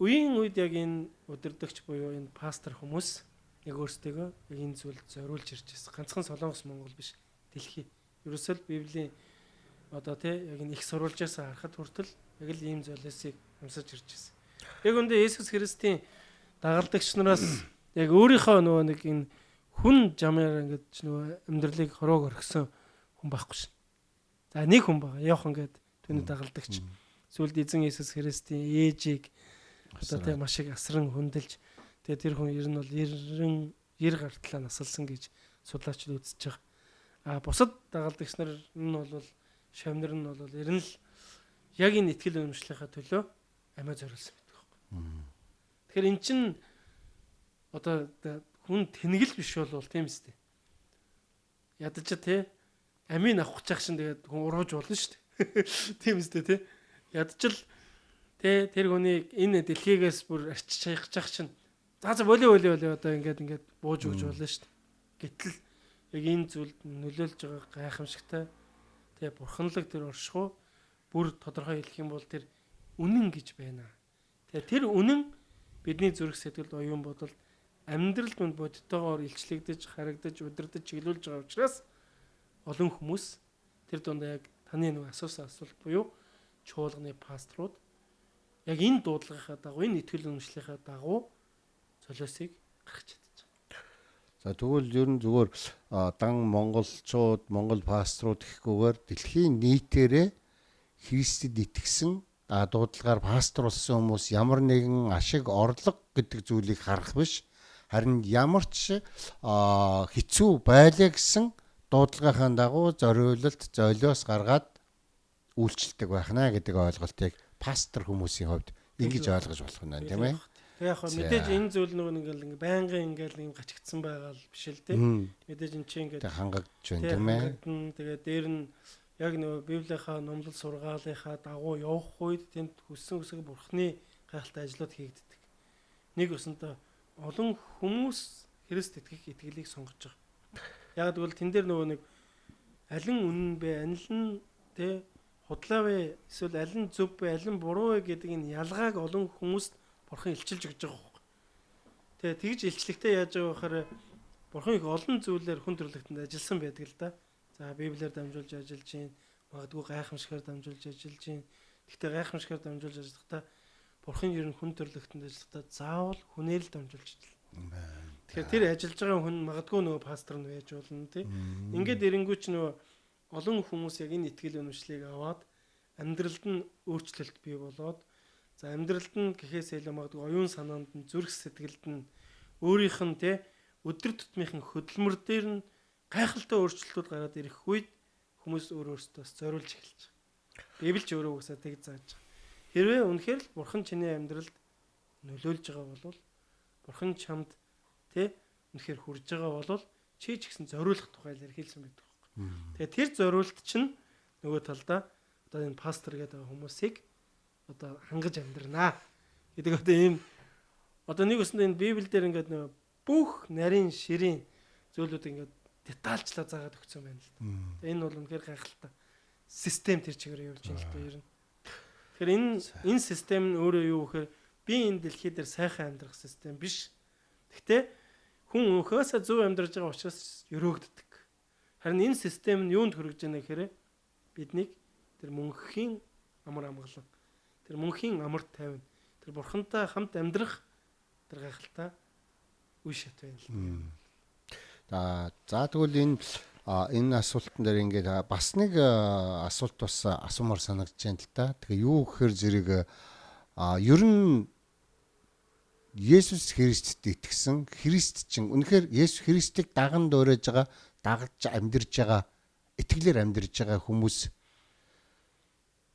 үеийн үед яг энэ удирдагч буюу энэ пастор хүмүүс яг өөрсдөө яг энэ зүйлд зориулж ирж байсан. Ганцхан Солонгос Монгол биш дэлхий. Ерөөсөө л Библийн одоо тий яг энэ их сурвалжаас харахад хүртэл яг л ийм золиосыг амсаж ирж байсан. Яг үндэ Есүс Христийн дагалдагч нараас яг өөрийнхөө нөгөө нэг энэ хүн жамаар ингэж нөгөө амьдралыг хороог орхисон хүн байхгүй шин. За нэг хүн байгаа. Йохан гэдэг түүний дагалдагч. Сүүлд эзэн Есүс Христийн ээжийг одоо тий маш их асран хүндэлж тэгээ тэр хүн ер нь бол 90 гартлаа насалсан гэж судлаачид үзэж байгаа. А бусад дагалдагч нар нь бол шавнар нь бол ер нь л яг энэ итгэл үнэмшлийнхаа төлөө амиа зориулсан байдаг байхгүй. Тэгэхээр эн чин одоо хүн тэнгэл биш бол тийм үстэй. Ядаж тий амийн авах гэж шин тэгээд хүн ургаж болно шүү дээ. Тийм үстэй тий. Ядаж л тий тэр хүнийг энэ дэлхийгээс бүр арчиж хаягчих чинь за боли одоо ингээд бууж өгч болно шүү дээ. Гэтэл яг энэ зүйлд нөлөөлж байгаа гайхамшигтай тий бурханлаг тэр оршихуу бүр тодорхой хэлэх юм бол тэр үнэн гэж байна. Тэгээ тэр үнэн бидний зүрх сэтгэлд оюун бодолд амьдралд манд бодтойгоор илчлэгдэж, харагдаж, удирдах, чиглүүлж байгаа учраас олон хүмүүс тэр дундаа яг таны нэг асуусан асуулт буюу чуулганы пасторууд яг энэ дуудлагынхаа дагуу, энэ итгэл үнэмшлийнхаа дагуу золиосыг гаргаж чадчих. За тэгвэл ер нь зүгээр дан монголчууд, монгол пасторууд гэхгүйгээр дэлхийн нийтээрээ Христэд итгэсэн дуудлагаар пастор болсон хүмүүс ямар нэгэн ашиг орлого гэдэг зүйлийг харах биш. Харин ямар ч хэцүү байлаа гэсэн дуудлагынхаа дагуу зориулалт, золиос гаргаад үйлчлдэг байх наа гэдэг ойлголтыг пастор хүмүүсийн хувьд ингэж ойлгож болох нь байна тийм ээ. Тэгээ яг мэдээж энэ зүйл нэг байнгын ингээл гачигдсан байгаа л биш л тийм. Мэдээж эн чинь ингээд хангагдж байна тийм ээ. Тэгээ дээр нь яг нөгөө Библийнхаа номлол сургаалынхаа дагуу явах үед тэнд хүссэн хүсэг бурхны гайхалтай ажлууд хийгддэг. Нэг өсөнтөө олон хүмүүс Христ итгэх итгэлийг сонгож байгаа. Яг тэгвэл тэн дээр нөгөө нэг алин үнэн бэ, алин нь тэ худлаа вэ, эсвэл алин зөв бэ, алин буруу вэ гэдэг энэ ялгааг олон хүмүүст бурхан илчилж өгч байгаа юм. Тэгээ тэгж илчлэгтэй яаж байгаа вахаар бурхан их олон зүйлээр хүн төрлөختөнд ажилласан байдаг л да. За Библиэр дамжуулж ажиллаж гин, магадгүй гайхамшигаар дамжуулж ажиллаж гин. Гэхдээ гайхамшигаар дамжуулж ажиллахдаа Бурхан ер нь хүн төрлөختөнд ажиллахдаа заавал хүнээр л дамжуулж байна. Тэгэхээр тэр ажиллаж байгаа хүн магадгүй нөгөө пастор нь байж болно тий. Ингээд эренгүүч нөгөө олон хүмүүс яг энэ итгэл үнэмшлийг аваад амьдралд нь өөрчлөлт бий болоод за амьдралд нь гэхээс илүү магадгүй оюун санаанд нь зүрх сэтгэлд нь өөрийнх нь тий өдөр тутмынхын хөдөлмөр дээр нь гайхалтай өөрчлөлтүүд гараад ирэх үед хүмүүс өөрөөсөө зориулж эхэлж байгаа. Библи ч өөрөө угсаа тэг зааж байгаа. Хэрвээ үнэхээр л бурхан чиний амьдралд нөлөөлж байгаа бол бурхан чамд тэ үнэхээр хүрж байгаа бол чи ч гэсэн зориулах тухай л хэлсэн байдаг байхгүй. Тэгээ тэр зориулт чинь нөгөө талдаа одоо энэ пастор гэдэг хүмүүсийг одоо хангаж амьдрнаа гэдэг одоо ийм одоо нэг өсөнд энэ Библиэлд ингээд нөгөө бүх нарийн ширийн зүйлүүд ингээд детальчлаа заагаад өгсөн байна л да. Тэгээ энэ бол үнэхээр гайхалтай систем тэр чигээр явж байна л да ер нь. Тэгэхээр энэ систем нь өөрөө юу гэхээр би энэ дэлхий дээр сайхан амьдрах систем биш. Гэхдээ хүн өнхөөсөө зөв амьдарч байгаа учраас өрөөгддөг. Харин энэ систем нь юунд хүрэж байна гэхээр биднийг тэр мөнхийн амар амгалан, тэр мөнхийн амар тайван, тэр бурхантай хамт амьдрах тэр гайхалтай үе шат байна л. За тэгвэл энэ асуултан дээр ингээд бас нэг асуулт бас асуумаар санагдаж байна л да. Тэгээ юу гэхээр зэрэг ер нь Есүс Христэд итгэсэн Христ чинь үнэхээр Есүс Христийг даган дуурайж байгаа, дагаж амьдарж байгаа, итгэлээр амьдарж байгаа хүмүүс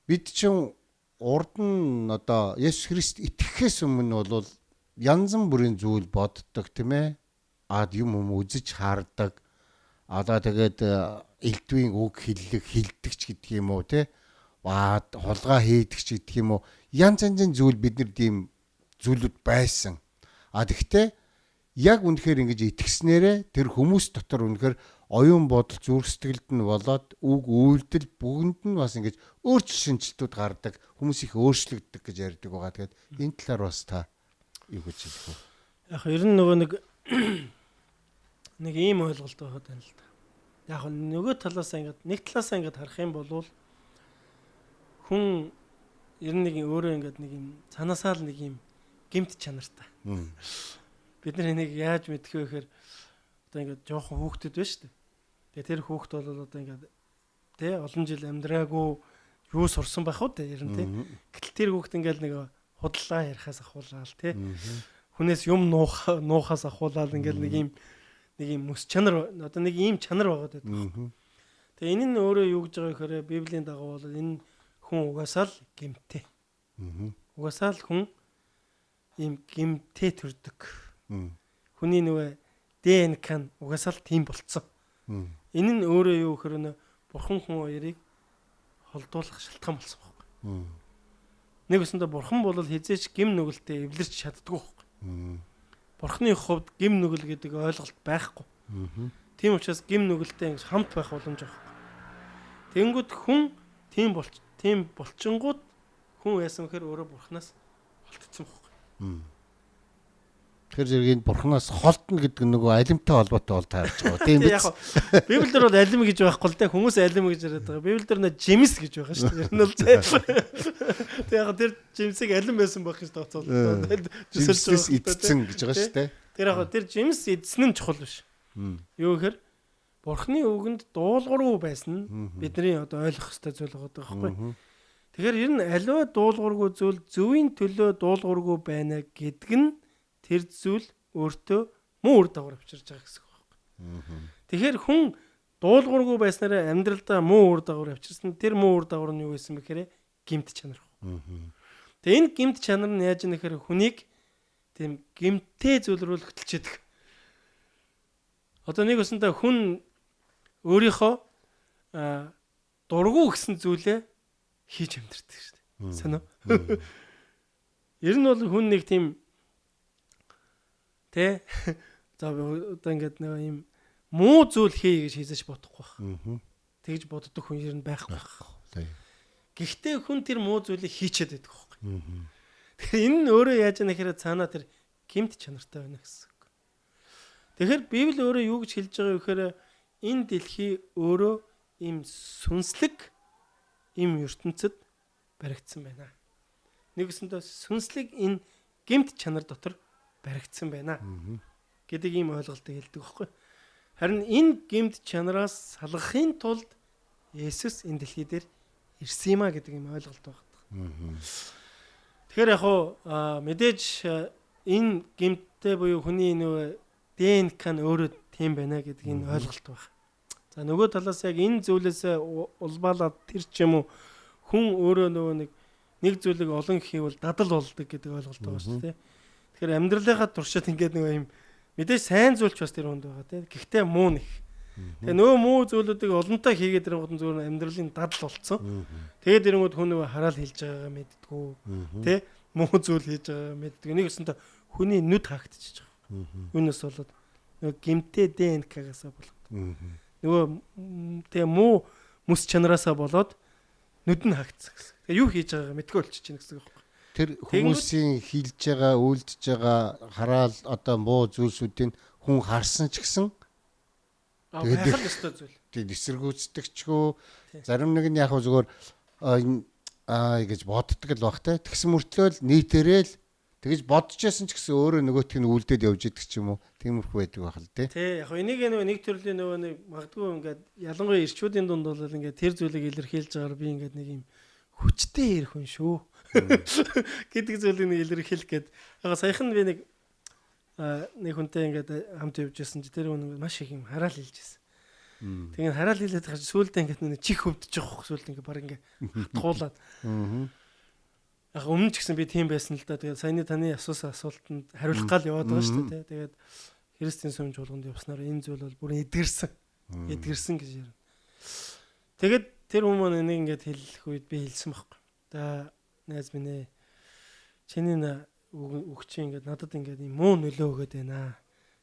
бид чинь урд нь одоо Есүс Христ итгэхээс өмнө бол янз бүрийн зүйл боддог тийм ээ. Юм үзэж хаардаг. Одоо тэгээд элдвийн үг хилдэг ч гэдэг юм уу тий. Хулгай хийдэг ч гэдэг юм уу. Янз янзын зүйл биднэрд ийм зүйлүүд байсан. Тэгэхдээ яг үнэхээр ингэж итгэснээрээ тэр хүмүүс дотор үнэхээр оюун бодол зүрх сэтгэлд нь болоод үг үйлдэл бүгд нь бас ингэж өөрчлөлт шинжилтүүд гардаг. Хүмүүс их өөрчлөгддөг гэж ярьдаг байгаа. Тэгээд энэ талаар бас та юу гэж хэлэх вэ? Яг ер нь нөгөө нэг ийм ойлголт байгаа юм л да. Яг нөгөө талаасаа ингэж нэг талаасаа ингэж харах юм бол хүн ер нь нэг өөрөө ингэж нэг юм цанаасаа л нэг юм гэмт чанартай. Бид нар энийг яаж мэдэх вэ гэхээр одоо ингээд жоохон хүүхдэд байна шүү дээ. Тэгээ тэр хүүхд бол одоо ингээд тий олон жил амьдраагүй юу сурсан байх уу дээ ер нь тий. Гэтэл тэр хүүхд ингээд нэг худлаа ярихаас ахуулаад тий. Хүнээс юм нуухаас ахуулаад ингээд нэг юм мэс чанар одоо нэг ийм чанар байгаа гэдэг. Тэгээ энэ нь өөрөө юу гэж байгаа гэхээр Библийн дагуу бол энэ хүн угаасаа л гэмтэй. Угаасаа л хүн ийм гэмтэй төрдөг. Хүний нөгөө ДНК нь угаасаа л тийм болцсон. Энэ нь өөрөө юу гэхээр бурхан хүн хоёрыг холдуулах шалтгаан болсон байхгүй. Нэг өсөндө бурхан бол хизээч гим нүгэлтэд эвлэрч чаддгүй байхгүй. Бурханы хувьд гим нүгэл гэдэг ойлголт байхгүй. Тийм учраас гим нүгэлтэй хамт байх боломж байхгүй. Тэнгүүд хүн тийм болчингууд хүн яасан гэхээр өөрөө бурханаас холдсон байхгүй. Тэр зэргийн бурханаас холдно гэдэг нөгөө алимтай холбоотой бол таарч байгаа тийм биз. Библиэр бол алим гэж байхгүй л те хүмүүс алим гэж яриад байгаа. Библиэр нэ жимс гэж байгаа шүү дээ. Ер нь л те. Яг тэр жимсийг алим байсан байх гэж тооцоол. Жимс идсэн гэж байгаа шүү дээ. Тэр яг тэр жимс идсэн нь чухал биш. Юу гэхээр бурхны үгэнд дуулуургүй байсан нь бидний одоо ойлгох ёстой зүйл байгаа байхгүй. Тэгэхээр ер нь аливаа дуулуургүй зүйл зөвийн төлөө дуулуургүй байна гэдэг нь тэр зүйл өөртөө муу үр дагавар авчирж байгаа гэсэн үг байхгүй. Тэгэхээр хүн дуулуургүй байснараа амьдралдаа муу үр дагавар авчирсан. Тэр муу үр дагавар нь юу байсан бэ гэхээр гэмт чанар. Тэгээ энэ гэмт чанар нь яаж нэхэр хүнийг тийм гэмтээ зүйл рүү хөтлчихэд. Одоо нэг өсөндөө хүн өөрийнхөө дургу гэсэн зүйлээ хийж амьдэрдэг шүү дээ. Санаа. Ер нь бол хүн нэг тийм тэ за одоо ингээд нэг юм муу зүйл хий гэж хийж бодохгүй байх. Тэгж боддог хүн ер нь байхгүй байх. Гэхдээ хүн тэр муу зүйлийг хийчихэд байдаг байхгүй. Тэгэхээр энэ нь өөрөө яаж нэхэрэ цаанаа тэр гэмт чанартай байна гэсэн үг. Тэгэхээр Библи өөрөө юу гэж хэлж байгаа вэ гэхээр энэ дэлхий өөрөө им сүнслэг им ертөнцид баригдсан байна. Нэгэсэндээ сүнслэг энэ гэмт чанар дотор баригдсан байна гэдэг ийм ойлголтыг хэлдэг байхгүй. Харин энэ гэмт чанараас салгахын тулд Есүс энэ дэлхий дээр ирсэн юм а гэдэг ийм ойлголт байна. Тэгэхээр яг мэдээж энэ гэмттэй буюу хүний нөгөө ДНК нь өөрөө тийм байна гэдэг энэ ойлголт байна. За нөгөө талаас яг энэ зүйлээс улбаалаад тэр ч юм уу хүн өөрөө нөгөө нэг зүйлийг олон хийвэл дадал болдог гэдэг ойлголт байгаа шүү дээ. Тэгэхээр амьдралынхаа туршид ингээд нөгөө юм мэдээж сайн зүйлч бас тэр хүнд байгаа тийм. Гэхдээ муу нэг. Тэгээ нөгөө муу зүйлүүдийг олонтаа хийгээд ирэнгүүт зүгээр амьдралын дадал болцсон. Тэгээд ирэнгүүт хүн нөгөө хараал хэлж байгаагаа мэддгүү тийм. Муу зүйл хийж байгаагаа мэддгүү. Нэг өсөнтө хүний нүд хаагдчихж байгаа. Юунаас болоод нөгөө гэмтээ ДНК-гасаа болоод. Нөгөө тэгээ муу мэс чанараасаа болоод нүд нь хаагдсан гэсэн. Тэгээ юу хийж байгаагаа мэдгүй болчихж байна гэсэн үг байна. Тэр хүмүүсийн хилж байгаа, үйлдэж байгаа хараал одоо муу зүйлсүүдийг хүн харсан ч гэсэн тэгээд байх ёстой зүйл. Тэгээд эсэргүүцдэгчгүй зарим нэг нь яг зүгээр гэж боддог л баг те. Тэгсэн мөртлөө нийтээрээ л тэгж бодож байсан ч гэсэн өөрөө нөгөөтг нь үлдээд явж идэг ч юм уу. Тиймэрхүү байдаг байх л те. Тий, яг энийг нэг төрлийн нэг магадгүй ингээд ялангуяа ирчүүдийн дунд бол ингээд тэр зүйлийг илэрхийлж байгаагаар би ингээд нэг юм хүчтэй ирэх хүн шүү гэдэг зүйлийг нэг илэрхийлэх гээд яг саяхан би нэг хүнтэй ингээд хамт явж байсан чи тэр хүн маш их юм хараал хэлж байсан. Тэгээд хараал хэлээд байгаа сүүлдээ ингээд нэг чих хөвдөж байгаа сүүлд ингээд баг ингээд туулаад. Яг өмнө ч гэсэн би тийм байсан л да. Тэгээд саяны таны асуусан асуултанд хариулах гал яваад байгаа шүү дээ. Тэгээд Христийн сүм чуулганд явснаар энэ зүйл бол бүр эдгэрсэн гэж ярина. Тэгээд тэр хүмүүс энийг ингээд хэлэх үед би хэлсэн байхгүй. За найз минь ээ чиний өгчийн ингээд надад ингээд юм муу нөлөө өгöd байна.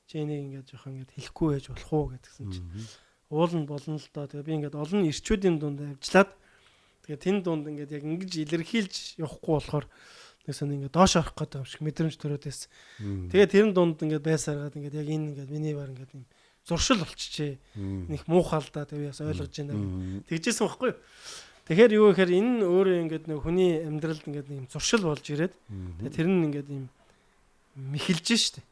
Чи энийг ингээд жоох ингээд хэлэхгүй байж болох уу гэдгсэн чинь уул нь болно л доо. Тэгээ би ингээд олон ирчүүдийн дунд авчлаад тэгээ тэн дунд ингээд яг ингэж илэрхийлж явахгүй болохоор нэгсэн ингээд доош орох гэдэг юм шиг мэдрэмж төрөөд байсан. Тэгээ тэрэн дунд ингээд байсараад ингээд яг энэ ингээд миний баар ингээд юм зуршил болчихжээ. Нэг муухай л да тэгээ яс ойлгож байна. Тэгжсэн байхгүй юу? Тэгэхээр юу гэхээр энэ өөрөө ингээд нэг хүний амьдралд ингээд нэг юм зуршил болж ирээд тэгээ тэр нь ингээд юм мэхэлж штэ.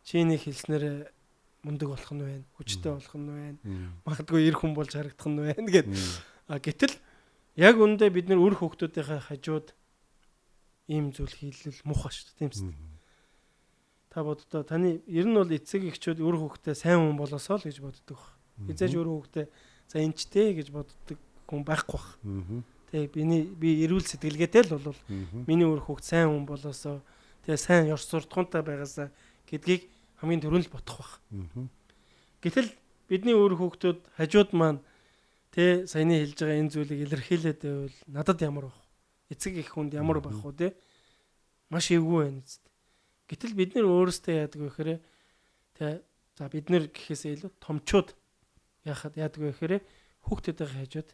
Чи нэг хэлснээр мундаг болох нь байна, хүчтэй болох нь байна. Магадгүй эр хүн болж харагдах нь байна гэд. Гэтэл яг үүндээ бид нэр үр хөвгтүүдийнхээ хажууд ийм зүйл хийлэл муухай штэ, тийм үст. Та боддоо таны ер нь бол эцэг эхчүүд үр хөвгтөө сайн хүн болоосоо л гэж боддог баг. Эзэж үр хөвгтөө за энчтэй гэж боддог хүн байхгүй баг. Тэг би эрүүл сэтгэлгээтэй л бол миний үр хөвгт сайн хүн болоосоо тэгээ сайн ёр суртахуунтай байгаасаа гэдгийг хамгийн түрүүнд л бодох баг. Гэтэл бидний үр хөвгтүүд хажууд маань тэ саяны хэлж байгаа энэ зүйлийг илэрхийлээд байвал надад ямар байх вэ? Эцэг их хүнд ямар байх вэ? Маш эвгүй байна үст. Гэтэл бид нэр өөрсдөө яадаг вэ гэхээр тэ за бид нэр гэхээсээ илүү томчууд яадаг вэ гэхээр хүүхдүүдийн хажууд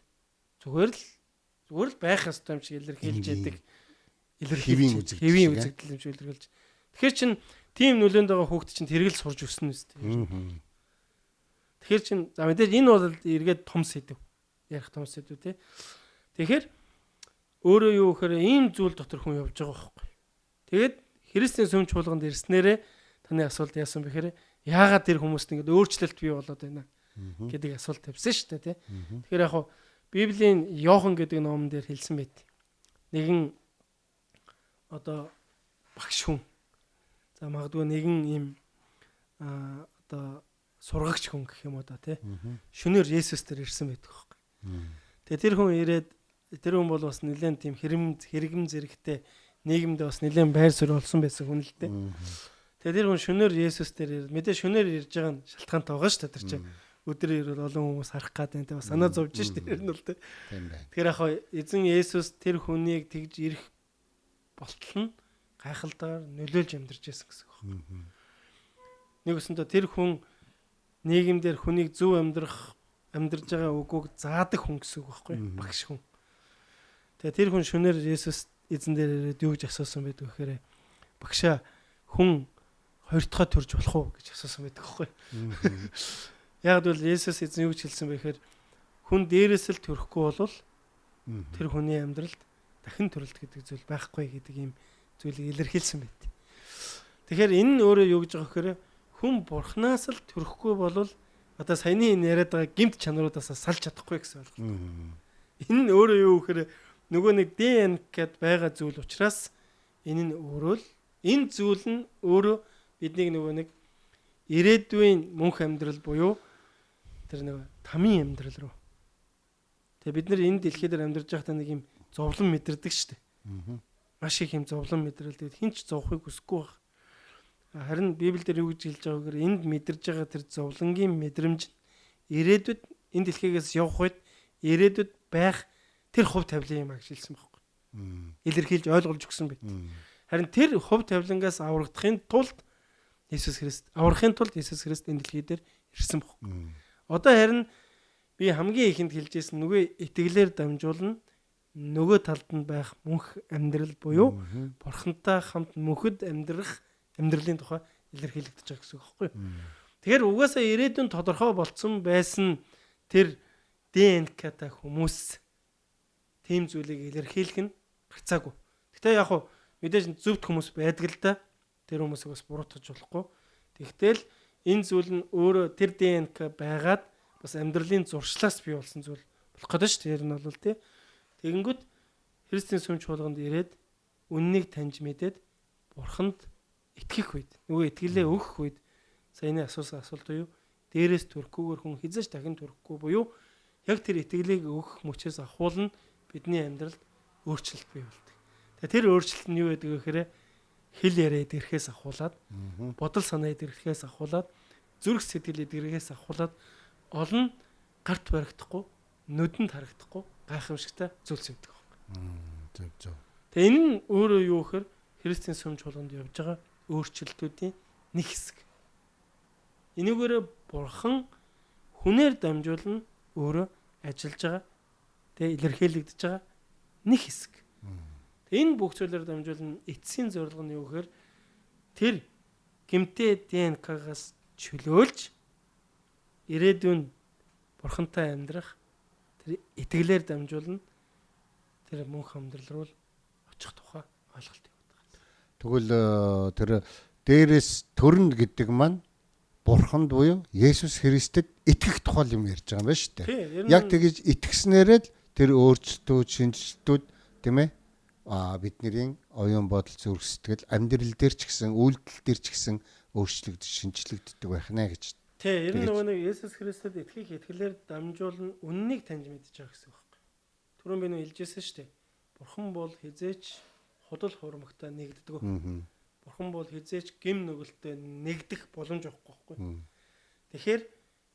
зүгээр л байх ёстой юм шиг илэрхийлж яадаг. Хэвийн үзэгдэл юм шиг илэрхийлж. Тэгэхээр чин тийм нүлэнд байгаа хүүхд чинь тэргэл сурж өснө үст. Тэгэхээр чин за мэдээж энэ бол эргээд том сэдв. Ярих том сэдв тий. Тэгэхээр өөрөө юу гэхээр ийм зүйл дотор хүн явж байгаа байхгүй. Тэгээд Христийн сүм чуулганд ирснээрээ таны асуулт яасан бэхээр яагаад тэр хүмүүст ингэ өөрчлөлт бий болоод байна гэдэг асуулт тавьсан шүү дээ тий. Тэгэхээр яг хуу Библийн Иохан гэдэг номон дээр хэлсэн байт. Нэгэн одоо багш хүн. За магадгүй нэгэн ийм одоо сургагч хүн гэх юм уу да тий. Шөнөөр Есүс дээр ирсэн байдаг байхгүй. Тэгээ тэр хүн ирээд тэр хүн бол бас нэлээд тийм хэрэгэм зэрэгтэй нийгэмдээ бас нэлээд байр суурь олсон байсан хүн л дээ. Тэгээ тэр хүн шөнөөр Есүс дээр мэдээ шөнөөр ирж байгаа нь шалтгаантай байгаа шүү дээ тэр чинь. Өдөр ирэл олон хүмүүс харах гэдэг бас санаа зовж шүү дээ тэр нь л дээ. Тэгэхээр яг эзэн Есүс тэр хүнийг тэгж ирэх болтол нь гайхалтай нөлөөлж амьдарч байсан гэсэн үг байна. Нэг өсөндөө тэр хүн нийгэмдэр хүнийг зөв амьдарж байгаа үгүйг заадаг хүн гэсэн үг байхгүй багш хүн. Тэгээ тэр хүн шөнөөр Есүс эзэн дээр ирээд юу гэж асуусан байдаг гэхээр багшаа хүн хоёр дахь төрж болох уу гэж асуусан байдаг байхгүй. Яг бол Есүс эзэн юу гэж хэлсэн бэ гэхээр хүн дээрээс л төрөхгүй болвол тэр хүний амьдралд дахин төрөлт гэдэг зүйл байхгүй гэдэг ийм зүйлийг илэрхийлсэн байт. Тэгэхээр энэ нь өөрөө юу гэж байгаа гэхээр хүн бурхнаас л төрөхгүй болвол одоо саяны энэ яриад байгаа гэмт чанаруудаас салж чадахгүй гэсэн ойлголт. Энэ нь өөрөө юу гэхээр нөгөө нэг ДНК гэд байгаа зүйл учраас энэ нь өөрөө л энэ зүйл нь өөрөө биднийг нөгөө нэг ирээдүйн мөнх амьдрал буюу тэр нэг тамийн амьдрал руу. Тэгээ бид нар энэ дэлхий дээр амьдарч байхдаа нэг юм зовлон мэдэрдэг шүү дээ. Маш их юм зовлон мэдрэлдэг. Хин ч зовхыг хүсэхгүй байх. Харин Библиэлд юу гэж хэлж байгаа гэхээр энд мэдэрж байгаа тэр зовлонгийн мэдрэмж ирээдүйд энэ дэлхийгээс явах үед ирээдүйд байх тэр хувь тавилан юм аа гэж хэлсэн байхгүй. Илэрхийлж ойлгуулж өгсөн байт. Харин тэр хувь тавилангаас аврагдахын тулд Иесус Христ энэ дэлхий дээр ирсэн байхгүй. Одоо харин би хамгийн ихэнд хэлжсэн нөгөө итгэлээр дамжуулна нөгөө талд нь байх мөнх амьдрал буюу бурхантай хамт мөнхөд амьдрах амьдралын тухай илэрхийлэгдэж байгаа гэсэн үг байхгүй. Тэгэхээр угаасаа ирээдүйн тодорхой болцсон байсан тэр ДНК-тай хүмүүс тийм зүйлийг илэрхийлэх нь гарцаагүй. Гэтэ яг хуу мэдээж зөвхт хүмүүс байдаг л да. Тэр хүмүүсийг бас буруутгаж болохгүй. Тэгтэл энэ зүйл нь өөрөө тэр ДНК байгаад бас амьдралын зуршлаас бий болсон зүйл болох гэдэг шүү дээ. Тэр нь бол тий. Тэгэнгүүт Христийн сүм чуулганд ирээд үннийг таньж мэдээд бурханд итгэх үед нөгөө итгэлээ өгөх үед саяны асуусан асуулт юу? Дээрээс төрөхгүйгээр хүн хизэж дахин төрөхгүй буюу яг тэр итгэлийг өгөх мөчөөс ахуулна бидний амьдралд өөрчлөлт бий болдог. Тэгээ тэр өөрчлөлт нь юу гэдэг вэ гэхээр хэл яриад ирэхээс ахуулаад бодол санаа ирэхээс ахуулаад зүрх сэтгэл ирэхээс ахуулаад олон гарт баригдахгүй нүдэнд харагдахгүй гайхамшигтай зүйлс өгдөг байна. Зөв. Тэгээ энэ нь өөрөө юу гэхээр Христийн сүм чуулганд явж байгаа өөрчлөлтүүдийн нэг хэсэг. Энийгээрээ бурхан хүнээр дамжуулна өөрөө ажиллаж байгаа. Тэгээ илэрхийлэгдэж байгаа нэг хэсэг. Энэ бүх зүйлээр дамжуулан эцсийн зорилго нь юу гэхээр тэр гэмтээ ДНК-гаас чөлөөлж ирээдүйн бурхантай амьдрах тэр итгэлээр дамжуулна тэр мөнх амьдрал руу очих тухай ойлголт явуулдаг. Тэгвэл тэр дээрээс төрнө гэдэг маань бурханд буюу Есүс Христэд итгэх тухай юм ярьж байгаа юм байна шүү дээ. Яг тэгэж итгэснээрээ л тэр өөрчлөлтүүд, шинжилтүүд тийм ээ бидний оюун бодол зүрх сэтгэл амьдрал дээр ч гэсэн үйлдэл дээр ч гэсэн өөрчлөгдөж шинжлэгддэг байх нэ гэж. Тий, ер нь нөгөө нэг Есүс Христэд итгэх итгэлээр дамжуулан үннийг таньж мэдж байгаа гэсэн үг байхгүй. Түрүүн би нөө хэлжсэн шүү дээ. Бурхан бол хизээч худал хуурмагтай нэгддэг. Бурхан бол хизээч гим нүгэлтэй нэгдэх боломж авахгүй байхгүй. Тэгэхээр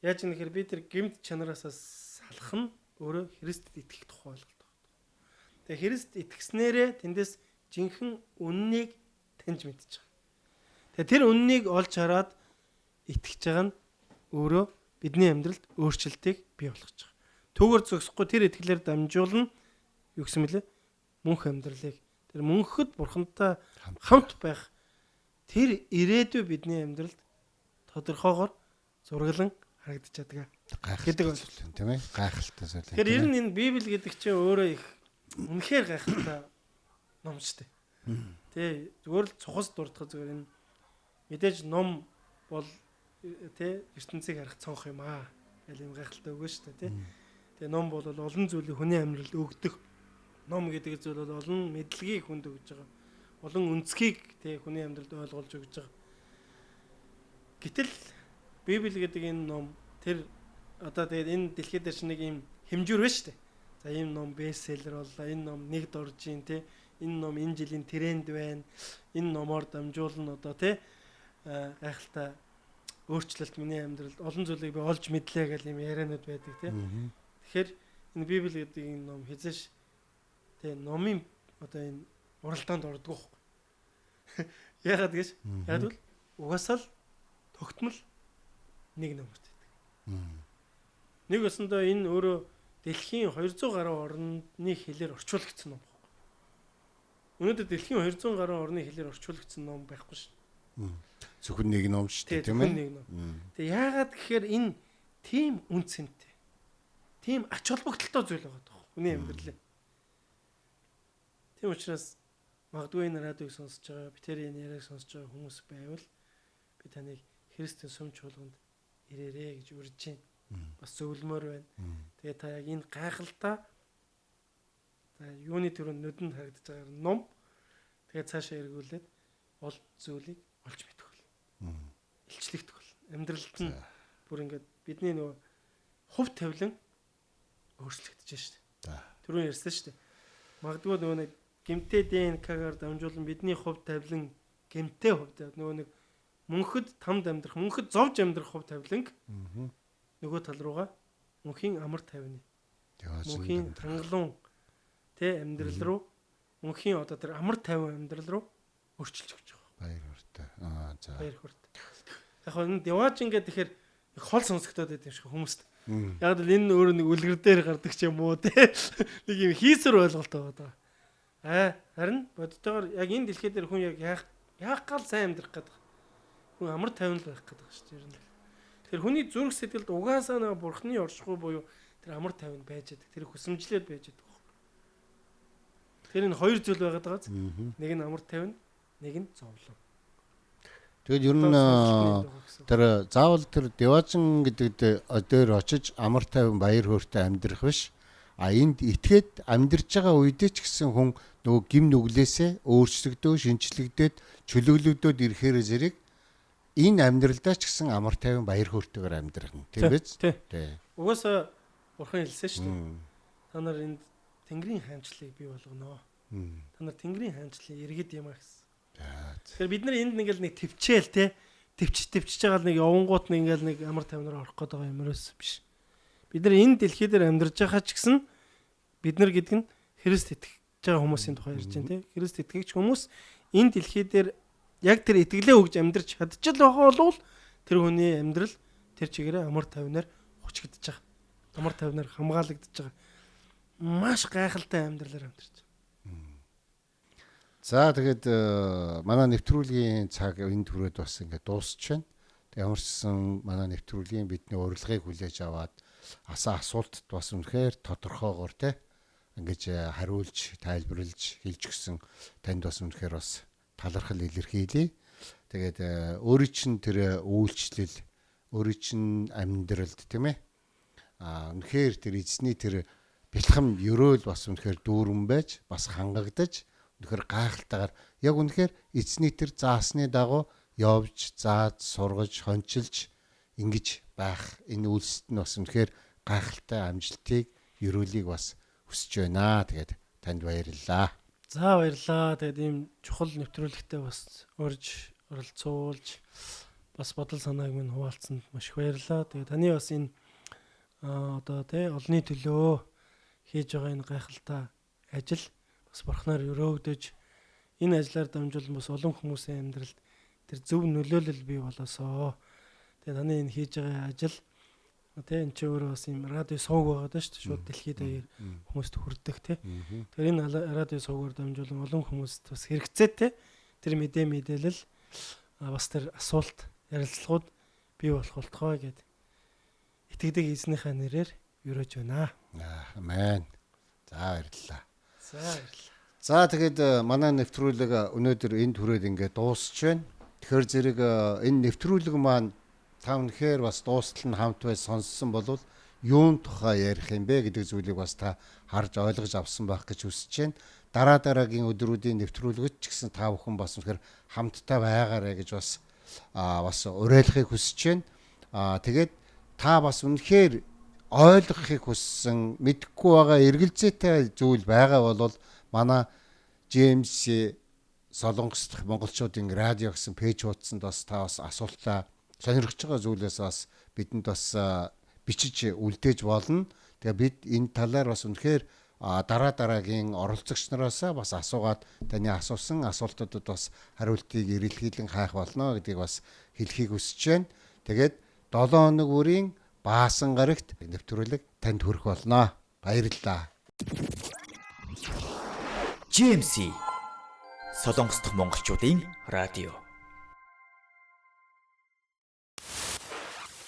яаж нэхэр би тэр гимт чанараас салах нь өөрөө Христэд итгэх тухай ойлголт. Тэгээ Христ итгэснээрээ тэндээс жинхэнэ үннийг таньж мэдчихэж байгаа. Тэгээ тэр үннийг олж хараад итгэж байгаа нь өөрөө бидний амьдралд өөрчлөлтийг бий болгож байгаа. Түүгээр зогсохгүй тэр итгэлээр дамжуулна юу гэсэн мөлий? Мөнх амьдралыг тэр мөнхөд бурхантай хамт байх тэр ирээдүй бидний амьдралд тодорхойгоор зураглан харагдаж чаддаг гэдэг ойлголт тийм ээ. Гайхалтай зүйл. Тэгэхээр ер нь энэ Библи гэдэг чинь өөрөө их үнэхээр гайхалтай ном шүү дээ. Тэ зүгээр л цухас дурдах зүгээр энэ мэдээж ном бол тэ ертөнцийг харах цонх юм аа. Гэл юм гайхалтай өгөө шүү дээ, тэ. Тэгээ ном бол олон зүйлийг хүний амьдралд өгдөг. Ном гэдэг зүйл бол олон мэдлэгийг хүнд өгж байгаа. Олон үнцгийг тэ хүний амьдралд ойлгуулж өгж байгаа. Гэтэл Библи гэдэг энэ ном тэр одоо тэгээд энэ дэлхий дээр ч нэг юм хэмжүүр байна шүү дээ. За энэ ном бестселлер боллоо. Энэ ном нэгд орж ийн те. Энэ ном энэ жилийн тренд байна. Энэ номоор дамжуулна одоо те гайхалтай өөрчлөлт миний амьдралд олон зүйлийг би олж мэдлээ гэх юм яриануд байдаг те. Тэгэхээр энэ Библи гэдэг энэ ном хязгааш те номын одоо энэ уралдаанд ордог байхгүй. Яагаад гэж? Яг бол угаасаа л тогтмол нэг номерт байдаг. Нэг өсөндөө энэ өөрөө дэлхийн 200 гаруй орны хэлээр орчуулагдсан ном байна. Өнөөдөр дэлхийн 200 гаруй орны хэлээр орчуулагдсан ном байхгүй шин. Зөвхөн нэг ном шүү дээ, тийм ээ. Тэгээ яагаад гэхээр энэ тийм үнцэнтэй. Тийм ач холбогдолтой зүйл байгаа даа хүний амьдралын. Тийм учраас магадгүй энэ радиог сонсож байгаа, битэрийн яриаг сонсож байгаа хүмүүс байвал би таныг Христийн сүм чуулганд ирээрээ гэж урьж байна. Бас зөвлөмөр байна. Тэгээ та яг энэ гайхалтай за юуны төрөнд нүдэнд харагдаж байгаа ном тэгээ цаашаа эргүүлээд ол зүйлийг олж мэдэх бол. Илчлэгдэх бол. Амьдралд нь бүр ингээд бидний нөгөө хувь тавилан өөрчлөгдөж шүү дээ. Түрүүн ярьсан шүү дээ. Магадгүй нөгөө нэг гэмтээ ДНК-гаар дамжуулан бидний хувь тавилан гэмтээ хувь тавилан нөгөө нэг мөнхөд тамд амьдрах, мөнхөд зовж амьдрах хувь тавиланг нөгөө тал руугаа мөнхийн амар тайвны. Мөнхийн хангалуун тэ амьдрал руу мөнхийн одоо тэр амар тайван амьдрал руу өөрчилж өгч байгаа. Баяр хүртэ. За. Баяр хүртэ. Яг энэ Деваж ингээд тэгэхээр хол сонсогдоод байт юм шиг хүмүүст. Яг л энэ өөрөө нэг үлгэр дээр гардаг ч юм уу те. Нэг юм хийсвэр ойлголт байгаа. Харин бодтойгоор яг энэ дэлхий дээр хүн яг яах гал сайн амьдрах гэдэг. Хүн амар тайван байх гэдэг шүү дээ. Тэр хүний зүрх сэтгэлд угаасаа нэг бурхны оршихуй буюу тэр амар тайван байж байгаа. Тэр хүсэмжлээд байж байгаа. Тэр энэ хоёр зүйл байгаад байгаа. Нэг нь амар тайван, нэг нь зовлон. Тэгэл ер нь тэр заавал тэр Деважин гэдэг дээр очиж амар тайван баяр хөөртэй амьдрах биш. Энд итгээд амьдарч байгаа үедээ ч гэсэн хүн нөгөө гим нүглээсээ өөрчлөгдөө, шинчлэгдээд чөлөөлөгдөөд ирэхээр зэрэг энэ амьдралдаа ч гэсэн амар тайван баяр хөөртэйгээр амьдрах нь тийм биз? Тий. Угаасаа бурхан хэлсэн шүү дээ. Та нар энд Тэнгэрийн хаанчлалыг бий болгоно. Та нар Тэнгэрийн хаанчлалын иргэд юм а гэсэн. Тэгэхээр бид нар энд ингээл нэг төвчээл те төвчж байгаа нэг явангууд нэг ингээл нэг амар тайвнаар орох гээд байгаа юм ерөөс биш. Бид нар энэ дэлхий дээр амьдарч байгаа ч гэсэн бид нар гэдэг нь Христ итгэж байгаа хүмүүсийн тухай ярьж байна те. Христ итгэгч хүмүүс энэ дэлхий дээр яг тэр итгэлээ өгж амьдарч чадчих байгаа бол тэр хүний амьдрал тэр чигээрээ амар тайвнаар хучигдж байгаа. Амар тайвнаар хамгаалагдж байгаа. Маш гайхалтай амьдралаар амьдарч байгаа. За тэгээд манай нэвтрүүлгийн цаг энэ түрээд бас ингээд дуусч байна. Тэг ямар ч гэсэн манай нэвтрүүлгийн бидний урилгыг хүлээж аваад асуултад бас үнэхээр тодорхойгоор те ингэж хариулж, тайлбарлаж хэлж өгсөн танд бас үнэхээр бас талархал илэрхийлье. Тэгээд өөрийн чинь тэр үйлчлэл, өөрийн чинь амьдралд тийм ээ. Үнэхээр тэр эзний тэр бэлхэм өрөөл бас үнэхээр дүүрэн байж, бас хангагдаж үнэхээр гайхалтайгаар яг үнэхээр эзний тэр заасны дагуу явж, зааж, сургаж, хончилж ингэж байх энэ үйлсэд нь бас үнэхээр гайхалтай амжилтыг, өрөөлийг бас хүсэж байна. Тэгээд танд баярлалаа. За баярлалаа. Тэгээд ийм чухал нэвтрүүлэгтээ бас урьж, оролцуулж бас бодол санааг минь хуваалцсанд маш их баярлалаа. Тэгээд таны бас энэ одоо тий олонний төлөө хийж байгаа энэ гайхалтай ажил бас бурхнаар өрөөгдөж энэ ажлаар дамжуулан бас олон хүмүүсийн амьдралд тэр зөв нөлөөлөл бий болоосоо. Тэгээ таны энэ хийж байгаа ажил тий энэ ч өөрөө бас юм радио сувг байгаа даа шүү дээ. Шууд дэлхийд даяар хүмүүст хүрдэг тий. Тэгэхээр энэ радио сувгаар дамжуулан олон хүмүүст бас хэрэгцээ тий тэр мэдээлэл бас тэр асуулт ярилцлагууд бий болох болтгоо гэд итгэдэг эзнийхээ нэрээр өрөөж байна. Амен. За баярлалаа. За баярлалаа. За тэгээд манай нэвтрүүлэг өнөөдөр энэ түрээд ингээд дуусч байна. Тэгэхээр зэрэг энэ нэвтрүүлэг маань та үнэхээр бас дуустал нь хамт байж сонссон бол юун тухай ярих юм бэ гэдэг зүйлийг бас та харж ойлгож авсан байх гэж хүсэж байна. Дараагийн өдрүүдийн нэвтрүүлэгт ч гэсэн та бүхэн бас үнэхээр хамтдаа байгаарэ гэж бас уриалахыг хүсэж байна. Тэгээд та бас үнэхээр ойлгохыг хүссэн, мэдэхгүй байгаа эргэлзээтэй зүйл байгаа бол манай JMC Солонгос дахь монголчуудын радио гэсэн пэйж хуудсанд бас та бас асуултаа сонирхож байгаа зүйлээс бас бидэнд бас бичиж үлдээж болно. Тэгээ бид энэ талаар бас үнэхээр дараагийн оролцогч нараас бас асуугаад таны асуусан асуултуудад бас хариултыг эрэлхийлэн хайх болно гэдгийг бас хэлхийг хүсэж байна. Тэгээд 7 хоног бүрийн Баасан гарагт нэвтрүүлэг танд хүрэх болно. Баярлалаа. JMC Солонгос дахь монголчуудын радио